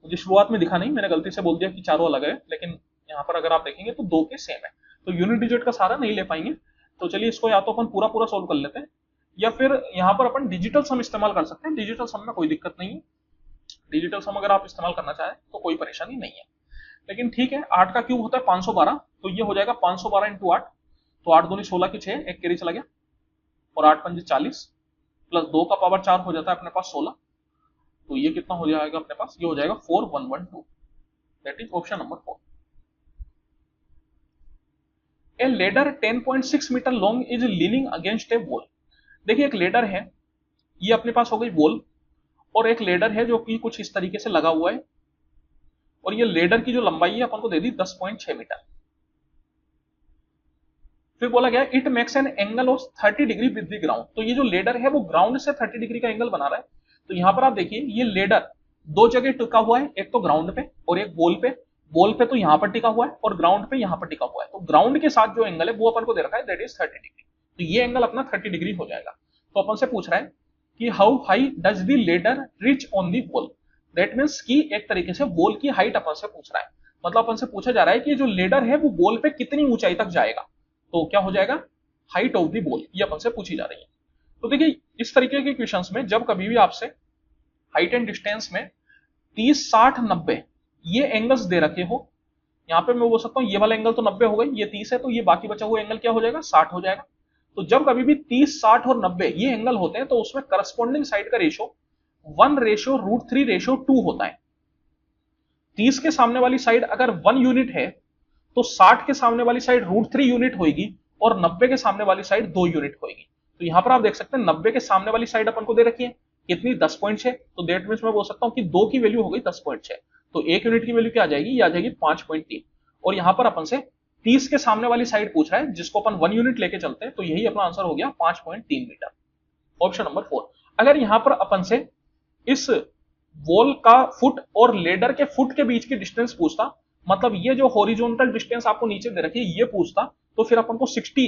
मुझे शुरुआत में दिखा नहीं, मैंने गलती से बोल दिया कि चारों अलग है, लेकिन यहाँ पर अगर आप देखेंगे तो दो के सेम है, तो यूनिट डिजिट का सहारा नहीं ले पाएंगे। तो चलिए इसको या तो अपन पूरा पूरा सोल्व कर लेते हैं, या फिर यहाँ पर अपन डिजिटल सम इस्तेमाल कर सकते हैं। डिजिटल सम में कोई दिक्कत नहीं है, डिजिटल सम अगर आप इस्तेमाल करना चाहें तो कोई परेशानी नहीं है। लेकिन ठीक है, 8 का क्यूब होता है 512, तो ये हो जाएगा 512 इंटू 8, तो 8 दूनी 16 की 6, एक कैरी चला गया, और 8 पंजे 40, प्लस 2 का पावर 4 हो जाता है अपने पास 16, तो ये कितना हो जाएगा अपने पास, ये हो जाएगा 4112, that is option number 4। A ladder 10.6 metre long is leaning against a wall. देखिए एक लेडर है, ये अपने पास हो गई वॉल, और एक लेडर है जो कि कुछ इस तरीके से लगा हुआ है, और ये लेडर की जो लंबाई है अपन को दे दी 10.6 मीटर। फिर बोला गया it makes an angle of 30 degree with the ground, तो ये जो लेडर है वो ग्राउंड से 30 डिग्री का एंगल बना रहा है। तो यहां पर आप देखिए ये लेडर दो जगह टिका हुआ है, एक तो ग्राउंड पे और एक बॉल पे। बॉल पे तो यहां पर टिका हुआ है और ग्राउंड पे यहां पर टिका हुआ है, तो ग्राउंड के साथ जो एंगल है वो अपन को दे रखा है, दैट इज 30 डिग्री। तो ये एंगल अपना 30 डिग्री हो जाएगा। तो अपन से पूछ रहा है कि how high does the ladder reach on the wall, that means कि एक तरीके से बॉल की हाइट अपन से पूछ रहा है, मतलब अपन से पूछा जा रहा है कि जो लेडर है वो बॉल पे कितनी ऊंचाई तक जाएगा, तो क्या हो जाएगा, हाइट ऑफ द बॉल, ये अपन से पूछी जा रही है। तो देखिए इस तरीके के क्वेश्चंस में जब कभी भी आपसे हाइट एंड डिस्टेंस में 30 60 90 ये एंगल्स दे रखे हो, यहां पे मैं बोल सकता हूं ये वाला एंगल तो 90 हो गई, ये 30 है, तो ये बाकी बचा हुआ एंगल क्या हो जाएगा, 60 हो जाएगा। तो जब कभी भी 30 60 और 90 ये एंगल होते हैं तो उसमें करस्पॉन्डिंग साइड का रेशो 1:√3:2 होता है। 30 के सामने वाली साइड अगर 1 यूनिट है तो 60 के सामने वाली साइड √3 यूनिट होगी, और 90 के सामने वाली साइड 2 यूनिट होगी। तो यहां पर आप देख सकते हैं 90 के सामने वाली साइड अपन को दे रखी है कितनी, 10.6, तो दैट मींस मैं बोल सकता हूं कि 2 की वैल्यू हो गई 10.6, तो 1 यूनिट की वैल्यू क्या आ जाएगी, ये आ जाएगी 5.3। और यहां पर अपन से 30 के सामने वाली साइड पूछ रहा है जिसको अपन 1 यूनिट लेके चलते हैं, तो यही अपना आंसर हो गया 5.3 मीटर, ऑप्शन नंबर 4। अगर यहां पर अपन से इस वॉल का फुट और लेडर के फुट के बीच की डिस्टेंस पूछता, मतलब ये जो हॉरिजॉन्टल डिस्टेंस आपको नीचे दे रखी है ये पूछता, तो फिर अपन को 60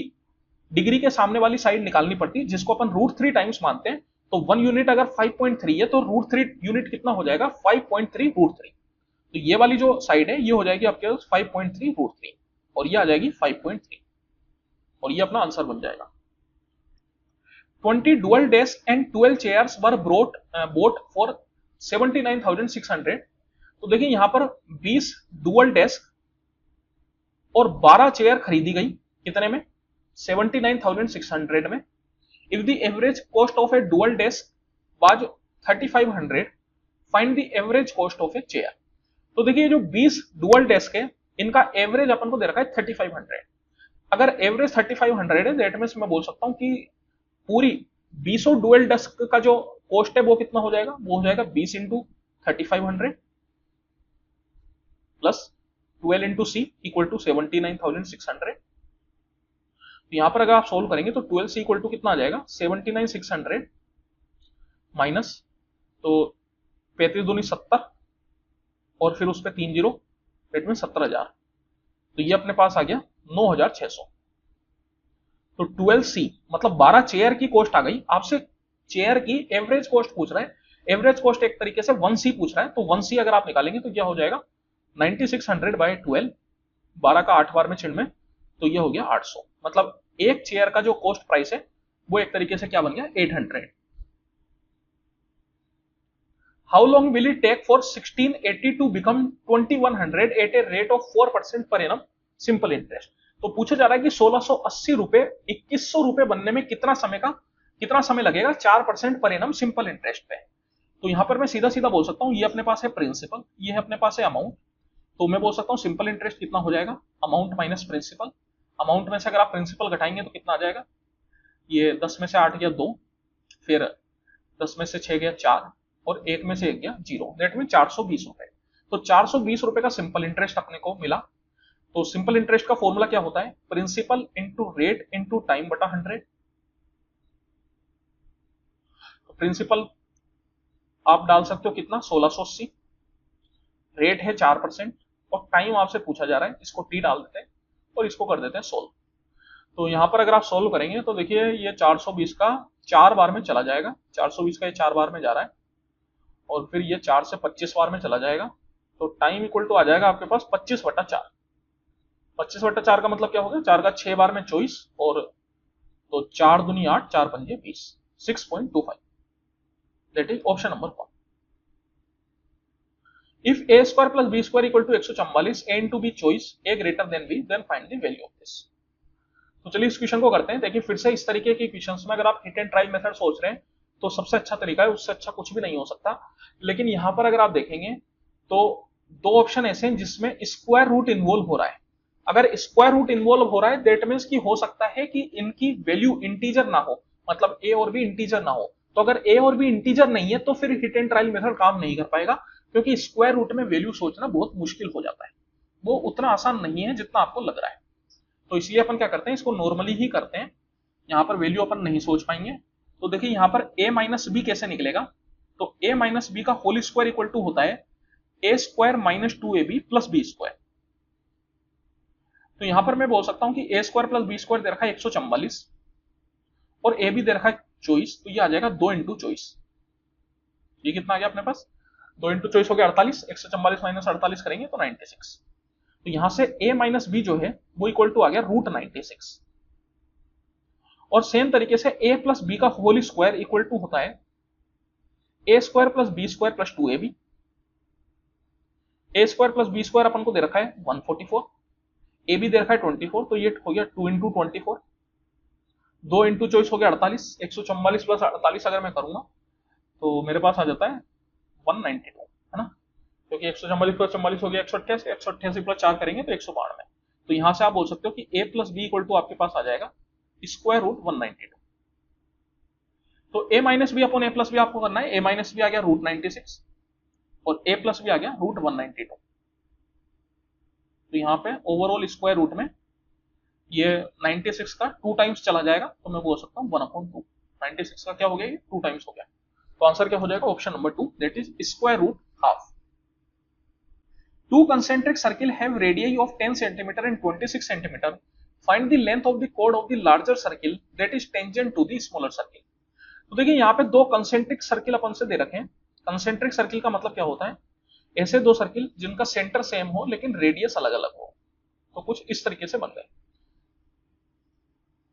डिग्री के सामने वाली साइड निकालनी पड़ती, जिसको अपन √3 टाइम्स मानते हैं। तो 1 यूनिट अगर 5.3 है तो √3 यूनिट कितना हो जाएगा, 5.3√3। तो ये वाली जो साइड है ये हो जाएगी आपके पास 5.3√3, और ये आ जाएगी 5.3, और ये अपना आंसर बन जाएगा। 20 dual desks and 12 chairs were bought for 79,600। तो देखिए यहां पर 20 डुअल डेस्क और 12 चेयर खरीदी गई, कितने में, 79,600 में। If the average cost of A dual desk was 3,500, find the average cost of a chair. तो देखिए जो 20 डुअल डेस्क है इनका एवरेज अपन को दे रखा है 3500। अगर एवरेज 3500 है दैट मींस मैं बोल सकता हूं कि पूरी 20 डुअल डेस्क का जो कॉस्ट है वो कितना हो जाएगा, वो हो जाएगा 20 into 3500 plus 12 into C equal to 79,600। तो यहां पर अगर आप सोल्व करेंगे तो 12 सी इक्वल टू कितना आ जाएगा 79,600 माइनस, तो 35 दूनी 70 और फिर उस पर 3 जीरो दैट मीन 17,000। तो ये अपने पास आ गया 9,600। तो 12C मतलब 12 चेयर की कॉस्ट आ गई। आपसे चेयर की एवरेज कॉस्ट पूछ रहा है, एवरेज कॉस्ट एक तरीके से 1C पूछ रहा है। तो 1C अगर आप निकालेंगे तो क्या हो जाएगा 9600 बाय 12, 12 का 8 बार में छिड़ तो ये हो गया 800। मतलब एक चेयर का जो कॉस्ट प्राइस है वो एक तरीके से क्या बन गया 800। How long will it take for 1680 to become 2100 at a rate of 4% per annum simple interest. तो पूछा जा रहा है कि 1680 रुपए 2100 रुपए बनने में कितना समय लगेगा 4% पर एनम सिंपल इंटरेस्ट पे। तो यहां पर मैं सीधा सीधा बोल सकता हूं ये अपने पास है प्रिंसिपल, ये है अपने पास है अमाउंट। तो मैं बोल सकता हूं सिंपल इंटरेस्ट कितना हो जाएगा अमाउंट माइनस प्रिंसिपल। अमाउंट में से अगर आप प्रिंसिपल घटाएंगे तो कितना आ जाएगा, ये 10 में से 8 गया 2, फिर 10 में से 6 गया 4 और 1 में से 1 गया 0, दैट मीन 420 रुपए। तो 420 रुपए का सिंपल इंटरेस्ट अपने को मिला। तो सिंपल इंटरेस्ट का फॉर्मूला क्या होता है, principal into rate into time बटा 100। तो प्रिंसिपल आप डाल सकते हो कितना 1680, रेट है 4% और टाइम आपसे पूछा जा रहा है, इसको टी डाल देते हैं और इसको कर देते हैं सोल्व। तो यहां पर अगर आप सोल्व करेंगे तो देखिए ये 420 का 4 बार में चला जाएगा, 420 का ये 4 बार में जा रहा है और फिर ये 4 से 25 बार में चला जाएगा। तो टाइम इक्वल टू आ जाएगा आपके पास 25/4। 25/4 का मतलब क्या हो गया, 4 का 6 बार में 24 और तो 4 दूनी 8, 4 पंजे 20, 6.25। That is option number 1। If a square plus b square equal to 144 and to be choice a greater than b then find the value of this। तो चलिए इस क्वेश्चन को करते हैं। देखिए फिर से इस तरीके के क्वेश्चंस में अगर आप हिट एंड ट्राई मेथड सोच रहे हैं तो सबसे अच्छा तरीका है, उससे अच्छा कुछ भी नहीं हो सकता। लेकिन यहां पर अगर आप देखेंगे तो दो ऑप्शन ऐसे हैं जिसमें स्क्वायर रूट इन्वॉल्व हो रहा है। अगर स्क्वायर रूट इन्वॉल्व हो रहा है दैट मींस कि हो सकता है कि इनकी वैल्यू इंटीजर ना हो, मतलब a और b इंटीजर ना हो। तो अगर a और b इंटीजर नहीं है तो फिर हिट एंड ट्रायल मेथड काम नहीं कर पाएगा, क्योंकि स्क्वायर रूट में वैल्यू सोचना बहुत मुश्किल हो जाता है, वो उतना आसान नहीं है जितना आपको लग रहा है। तो इसलिए अपन क्या करते हैं, इसको नॉर्मली ही करते हैं, यहां पर वैल्यू अपन नहीं सोच पाएंगे। तो देखिए यहां पर a माइनस बी कैसे निकलेगा, तो a माइनस बी का होल स्क्वायर इक्वल टू होता है a square minus 2ab plus B square. तो यहां पर मैं बोल सकता हूं कि a square plus B square दे रखा है 144 और a भी दे रखा है 24, तो ये आ जाएगा 2 इंटू 24। ये कितना आ गया अपने पास, 2 इंटू 24 हो गया 48, 144 माइनस 48 करेंगे तो 96। तो यहां से a माइनस बी जो है वो इक्वल टू आ गया रूट 96। और सेम तरीके से a प्लस बी का होल स्क्वायर इक्वल टू होता है a square plus B square plus 2ab। a square plus B square अपन को दे रखा है 144, a भी दे रखा है 24, तो ये हो गया 2 इंटू 24, 2 इंटू 24 हो गया 48, 144 प्लस 48 अगर मैं करूंगा तो मेरे पास आ जाता है 192, है ना, क्योंकि 144 प्लस 44 हो गया 188, 188 प्लस 4 करेंगे तो 192। तो यहां से आप बोल सकते हो कि a plus B equal to आपके पास आ जाएगा स्क्वायर रूट 192। तो a minus B upon a plus B आपको करना है, a माइनस बी आ गया रूट 96 और a प्लस बी आ गया रूट 192। तो यहाँ पे ओवरऑल स्क्वायर रूट में ये 96 का 2 टाइम्स चला जाएगा, तो मैं बोल सकता हूँ 1/2। 96 का क्या हो गया, ये 2 टाइम्स हो गया। तो आंसर क्या हो जाएगा, option number 2, that is square root half. Two concentric circle have radii of 10 cm and 26 cm. Find the length of the chord of the larger circle that is tangent to the smaller circle. तो देखिए यहाँ पे दो concentric circle अपन से दे रखे हैं। Concentric circle का मतलब क्या होता है, ऐसे दो सर्किल जिनका सेंटर सेम हो लेकिन रेडियस अलग अलग हो। तो कुछ इस तरीके से बन गए।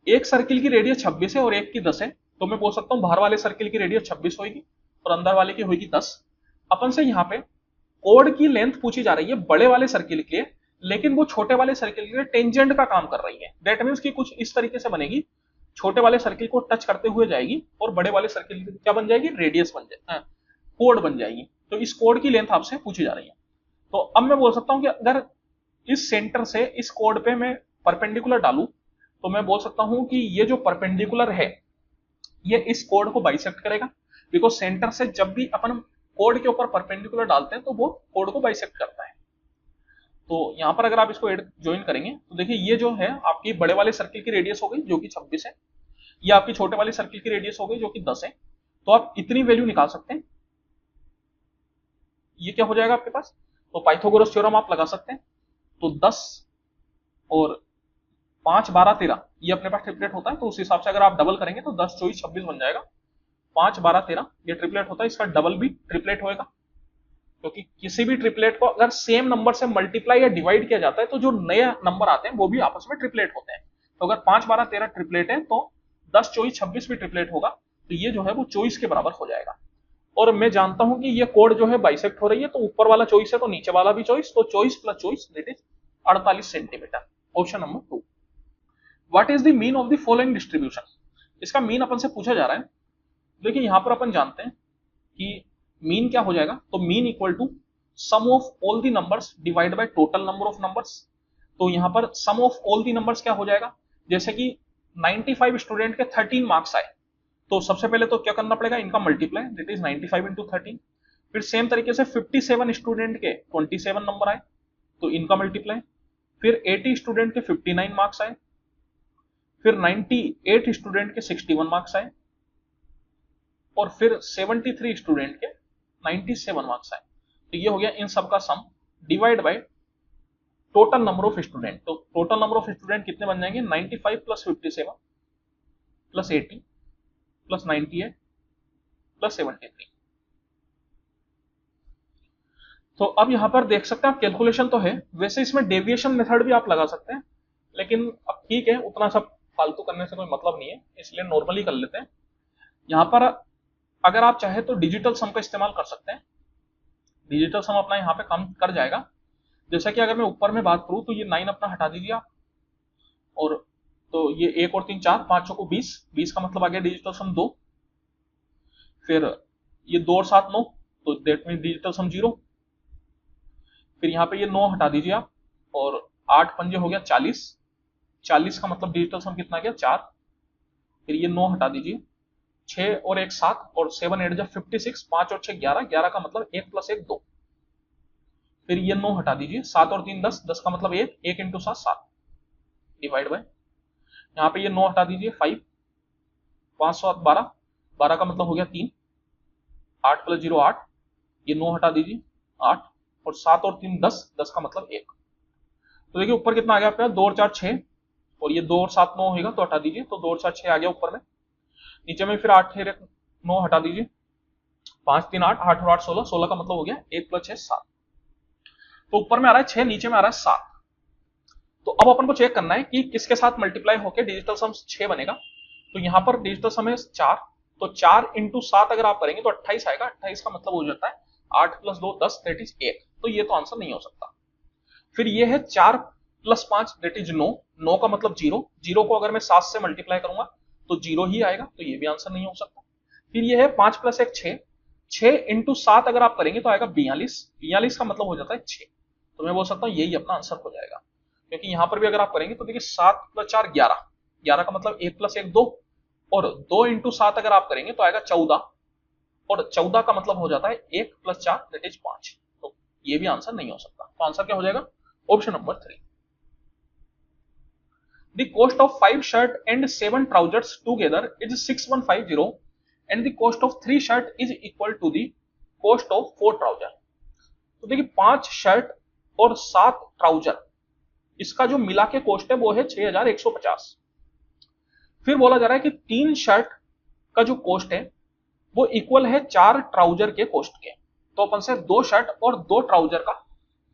एक सर्किल की रेडियस 26 है और एक की 10 है, तो मैं बोल सकता हूं बाहर वाले सर्किल की रेडियस 26 होगी और अंदर वाले की होगी 10। अपन से यहाँ पे कोड की लेंथ पूछी जा रही है बड़े वाले सर्किल के, लेकिन वो छोटे वाले सर्किल के टेंजेंट का काम कर रही है। दैट मींस कि कुछ इस तरीके से बनेगी, छोटे वाले सर्किल को टच करते हुए जाएगी और बड़े वाले सर्किल की क्या बन जाएगी, रेडियस बन जाएगी, कोड बन जाएगी। तो इस कोड की लेंथ आपसे पूछी जा रही है। तो अब मैं बोल सकता हूं कि अगर इस सेंटर से इस कोड पे मैं परपेंडिकुलर डालूं तो मैं बोल सकता हूं कि ये जो परपेंडिकुलर है ये इस कोड को बाइसेक्ट करेगा, बिकॉज सेंटर से जब भी अपन कोड के ऊपर परपेंडिकुलर डालते हैं तो वो कोड को बाइसेक्ट करता है। तो यहां पर अगर आप इसको एड ज्वाइन करेंगे तो देखिए ये जो है आपकी बड़े वाले सर्किल की रेडियस हो गई जो कि 26 है, ये आपकी छोटे वाले सर्किल की रेडियस हो गई जो कि 10 है। तो आप इतनी वैल्यू निकाल सकते हैं। ये क्या हो जाएगा आपके पास, तो पाइथागोरस थ्योरम आप लगा सकते हैं। तो 10 और 5 12 13 ये अपने पास ट्रिपलेट होता है, तो उस हिसाब से अगर आप डबल करेंगे तो 10 24 26 बन जाएगा। 5 12 13 ये ट्रिपलेट होता है, इसका डबल भी ट्रिपलेट होएगा, क्योंकि किसी भी ट्रिपलेट को अगर सेम नंबर से मल्टीप्लाई या डिवाइड किया जाता है तो जो नए नंबर आते हैं वो भी आपस में ट्रिपलेट होते हैं। तो अगर 5 12 13 ट्रिपलेट है तो 10 24 26 भी ट्रिपलेट होगा, तो ये जो है वो 24 के बराबर हो जाएगा। और मैं जानता हूं कि ये कोड जो है बाइसेक्ट हो रही है, तो ऊपर वाला 24 है तो नीचे वाला भी 24, तो 24 plus 24 that is 48 centimetre. Option number 2। What is the mean of the following distribution, इसका मीन अपन से पूछा जा रहा है। देखिए यहां पर अपन जानते हैं कि मीन क्या हो जाएगा, तो mean equal to sum of all the numbers divide by total number of numbers. तो यहां पर sum of all the numbers क्या हो जाएगा, जैसे कि 95 स्टूडेंट के 13 मार्क्स आए, तो सबसे पहले तो क्या करना पड़ेगा, इनका मल्टीप्लाई दैट इज 95 इंटू 13। फिर सेम तरीके से 57 स्टूडेंट के 27 नंबर आए तो इनका मल्टीप्लाई। फिर 80 स्टूडेंट के 59 मार्क्स आए, फिर 98 स्टूडेंट के 61 मार्क्स आए, और फिर 73 स्टूडेंट के 97 मार्क्स आए। तो ये हो गया इन सब का sum divide by total number of student. तो टोटल नंबर ऑफ स्टूडेंट कितने बन जाएंगे, 95 प्लस 57 प्लस 80 प्लस 98 प्लस 73। तो अब यहां पर देख सकते हैं आप कैलकुलेशन तो है, वैसे इसमें डेविएशन मेथड भी आप लगा सकते हैं, लेकिन अब ठीक है उतना सब फालतू करने से कोई मतलब नहीं है, इसलिए नॉर्मली कर लेते हैं। यहां पर अगर आप चाहे तो डिजिटल सम का इस्तेमाल कर सकते हैं, डिजिटल सम अपना यहाँ पे काम कर जाएगा। जैसा कि अगर मैं ऊपर में बात करूं तो ये 9 अपना हटा दीजिए आप, और तो ये 1 और 3 4 5 को 20, 20 का मतलब आ गया डिजिटल सम 2। फिर ये 2 और 7 9, तो दैट मीन डिजिटल सम 0। फिर यहाँ पे ये 9 हटा दीजिए आप, और 8 पंजे हो गया 40, 40 का मतलब डिजिटल सम कितना गया 4। फिर ये 9 हटा दीजिए, 6 और 1 7, और 7 8 जब 56, 5 और 6 11, 11 का मतलब 1 प्लस 1 2। फिर ये 9 हटा दीजिए, 7 और 3 10, 10 का मतलब 1, 1 इंटू 7 7 डिवाइड बाय, यहाँ पे ये 9 हटा दीजिए 5, 5 7 12, 12 का मतलब हो गया 3, 8 प्लस 0 8, ये 9 हटा दीजिए 8, और 7 और 3 10, 10 का मतलब 1। तो देखिए ऊपर कितना आ गया आपका, 2 और 4 6, और ये 2 और 7 9 होगा तो हटा दीजिए, तो 2 और 4 6 आ गया ऊपर में। नीचे में फिर 8 9 हटा दीजिए, 5 3 8, 8 और 8 16, 16 का मतलब हो गया 1 प्लस 6 7। तो ऊपर में आ रहा है 6, नीचे में आ रहा है 7। तो अब अपन को चेक करना है कि किसके साथ मल्टीप्लाई होकर डिजिटल सम 6 बनेगा। तो यहां पर डिजिटल सम है 4, तो 4 इंटू 7 अगर आप करेंगे तो 28 आएगा, 28 का मतलब हो जाता है 8 प्लस 2 10 दैट इज 1, तो ये तो आंसर नहीं हो सकता। फिर ये है 4 प्लस 5 दैट इज 9, 9 का मतलब 0, 0 को अगर मैं 7 से मल्टीप्लाई करूंगा तो 0 ही आएगा, तो ये भी आंसर नहीं हो सकता। फिर ये है 5 प्लस 1 6, 6 इंटू 7 अगर आप करेंगे तो आएगा 42, 42 का मतलब हो जाता है 6, तो मैं बोल सकता हूँ यही अपना आंसर हो जाएगा। क्योंकि यहां पर भी अगर आप करेंगे तो देखिए 7 प्लस 4 11, 11 का मतलब 1 प्लस 1 2, और 2 इंटू 7 अगर आप करेंगे तो आएगा 14, और 14 का मतलब हो जाता है 1 प्लस 4 दैट इज 5, तो ये भी आंसर नहीं हो सकता। तो आंसर क्या हो जाएगा, option number 3। The cost of 5 shirt and 7 trousers together is 6150 and the cost of 3 shirt is equal to the cost of 4 trousers। तो देखिए 5 शर्ट और 7 ट्राउजर, इसका जो मिला के कॉस्ट है वो है 6150। फिर बोला जा रहा है कि 3 शर्ट का जो कॉस्ट है वो इक्वल है 4 ट्राउजर के कॉस्ट के। तो अपन से 2 शर्ट और 2 ट्राउजर का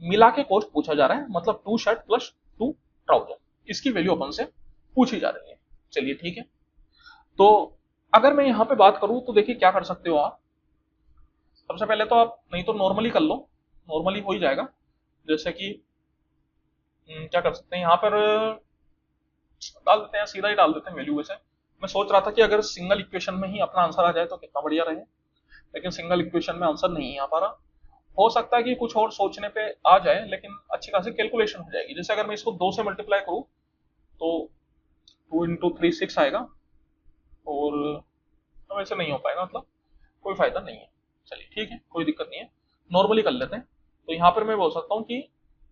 मिला के कॉस्ट पूछा जा रहा है, मतलब 2 शर्ट प्लस 2 ट्राउजर, इसकी वैल्यू अपन से पूछी जा रही है। चलिए ठीक है, तो अगर मैं यहां पे बात करूं तो देखिए क्या कर सकते हो आप। सबसे पहले तो आप नहीं तो नॉर्मली कर लो, नॉर्मली हो ही जाएगा। जैसे कि क्या कर सकते हैं, यहां पर डाल देते हैं, सीधा ही डाल देते हैं वैल्यू। वैसे मैं सोच रहा था कि अगर सिंगल इक्वेशन में ही अपना आंसर आ जाए तो कितना बढ़िया रहे, लेकिन सिंगल इक्वेशन में आंसर नहीं आ पा रहा, हो सकता है कि कुछ और सोचने पे आ जाए, लेकिन अच्छी खासी कैलकुलेशन हो जाएगी। जैसे अगर मैं इसको 2 से मल्टीप्लाई करूं तो 2 इंटू 3 6 आएगा, और अब ऐसे नहीं हो पाएगा, मतलब कोई फायदा नहीं है। चलिए ठीक है, कोई दिक्कत नहीं है, नॉर्मली कर लेते हैं। तो यहाँ पर मैं बोल सकता हूँ कि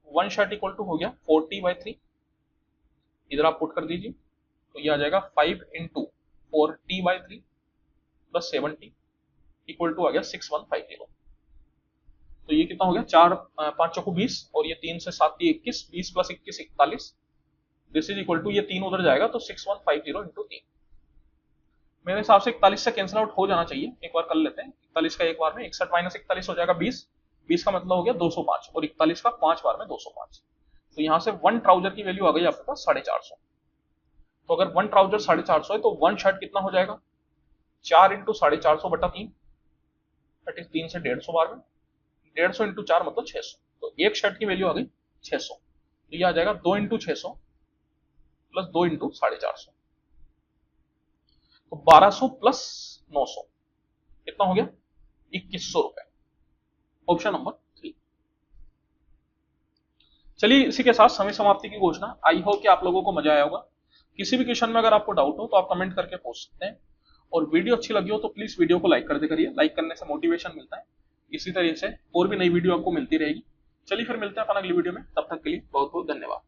वन शॉट इक्वल टू हो गया 40/3, इधर आप पुट कर दीजिए, तो ये आ जाएगा 5 इंटू 40/3 प्लस 70 इक्वल टू आ गया 6150। तो ये कितना हो गया, 4 5 चौको 20, और ये 3 से 7 21, 20 plus 21 41, this is equal to, ये 3 उधर जाएगा तो 6150 इंटू 3। मेरे हिसाब से 41 से कैंसिल आउट हो जाना चाहिए, एक बार कर लेते हैं। 41 का एक बार में 61 माइनस 41 हो जाएगा 20, 20 का मतलब हो गया 205, और 41 का 5 बार में 205। तो यहाँ से वन ट्राउजर की वैल्यू आ गई आपके पास 450। तो अगर वन ट्राउजर 450 है तो वन शर्ट कितना हो जाएगा, 4 इंटू 450 बटा 3, दैट इज 3 से 150 बार में, 150 इंटू 4 मतलब 600। तो एक शर्ट की वैल्यू आ गई 600। तो ये आ जाएगा 2 इंटू 600 प्लस 2 इंटू 450, तो 1200 प्लस 900 कितना हो गया, 2100 रुपए। Option number 3। चलिए इसी के साथ समय समाप्ति की घोषणा। आई होप कि आप लोगों को मजा आया होगा। किसी भी क्वेश्चन में अगर आपको डाउट हो तो आप कमेंट करके पूछ सकते हैं, और वीडियो अच्छी लगी हो तो प्लीज वीडियो को लाइक कर दे करिए, लाइक करने से मोटिवेशन मिलता है। इसी तरीके से और भी नई वीडियो आपको मिलती रहेगी। चलिए फिर मिलते हैं अपन अगली वीडियो में, तब तक के लिए बहुत बहुत धन्यवाद।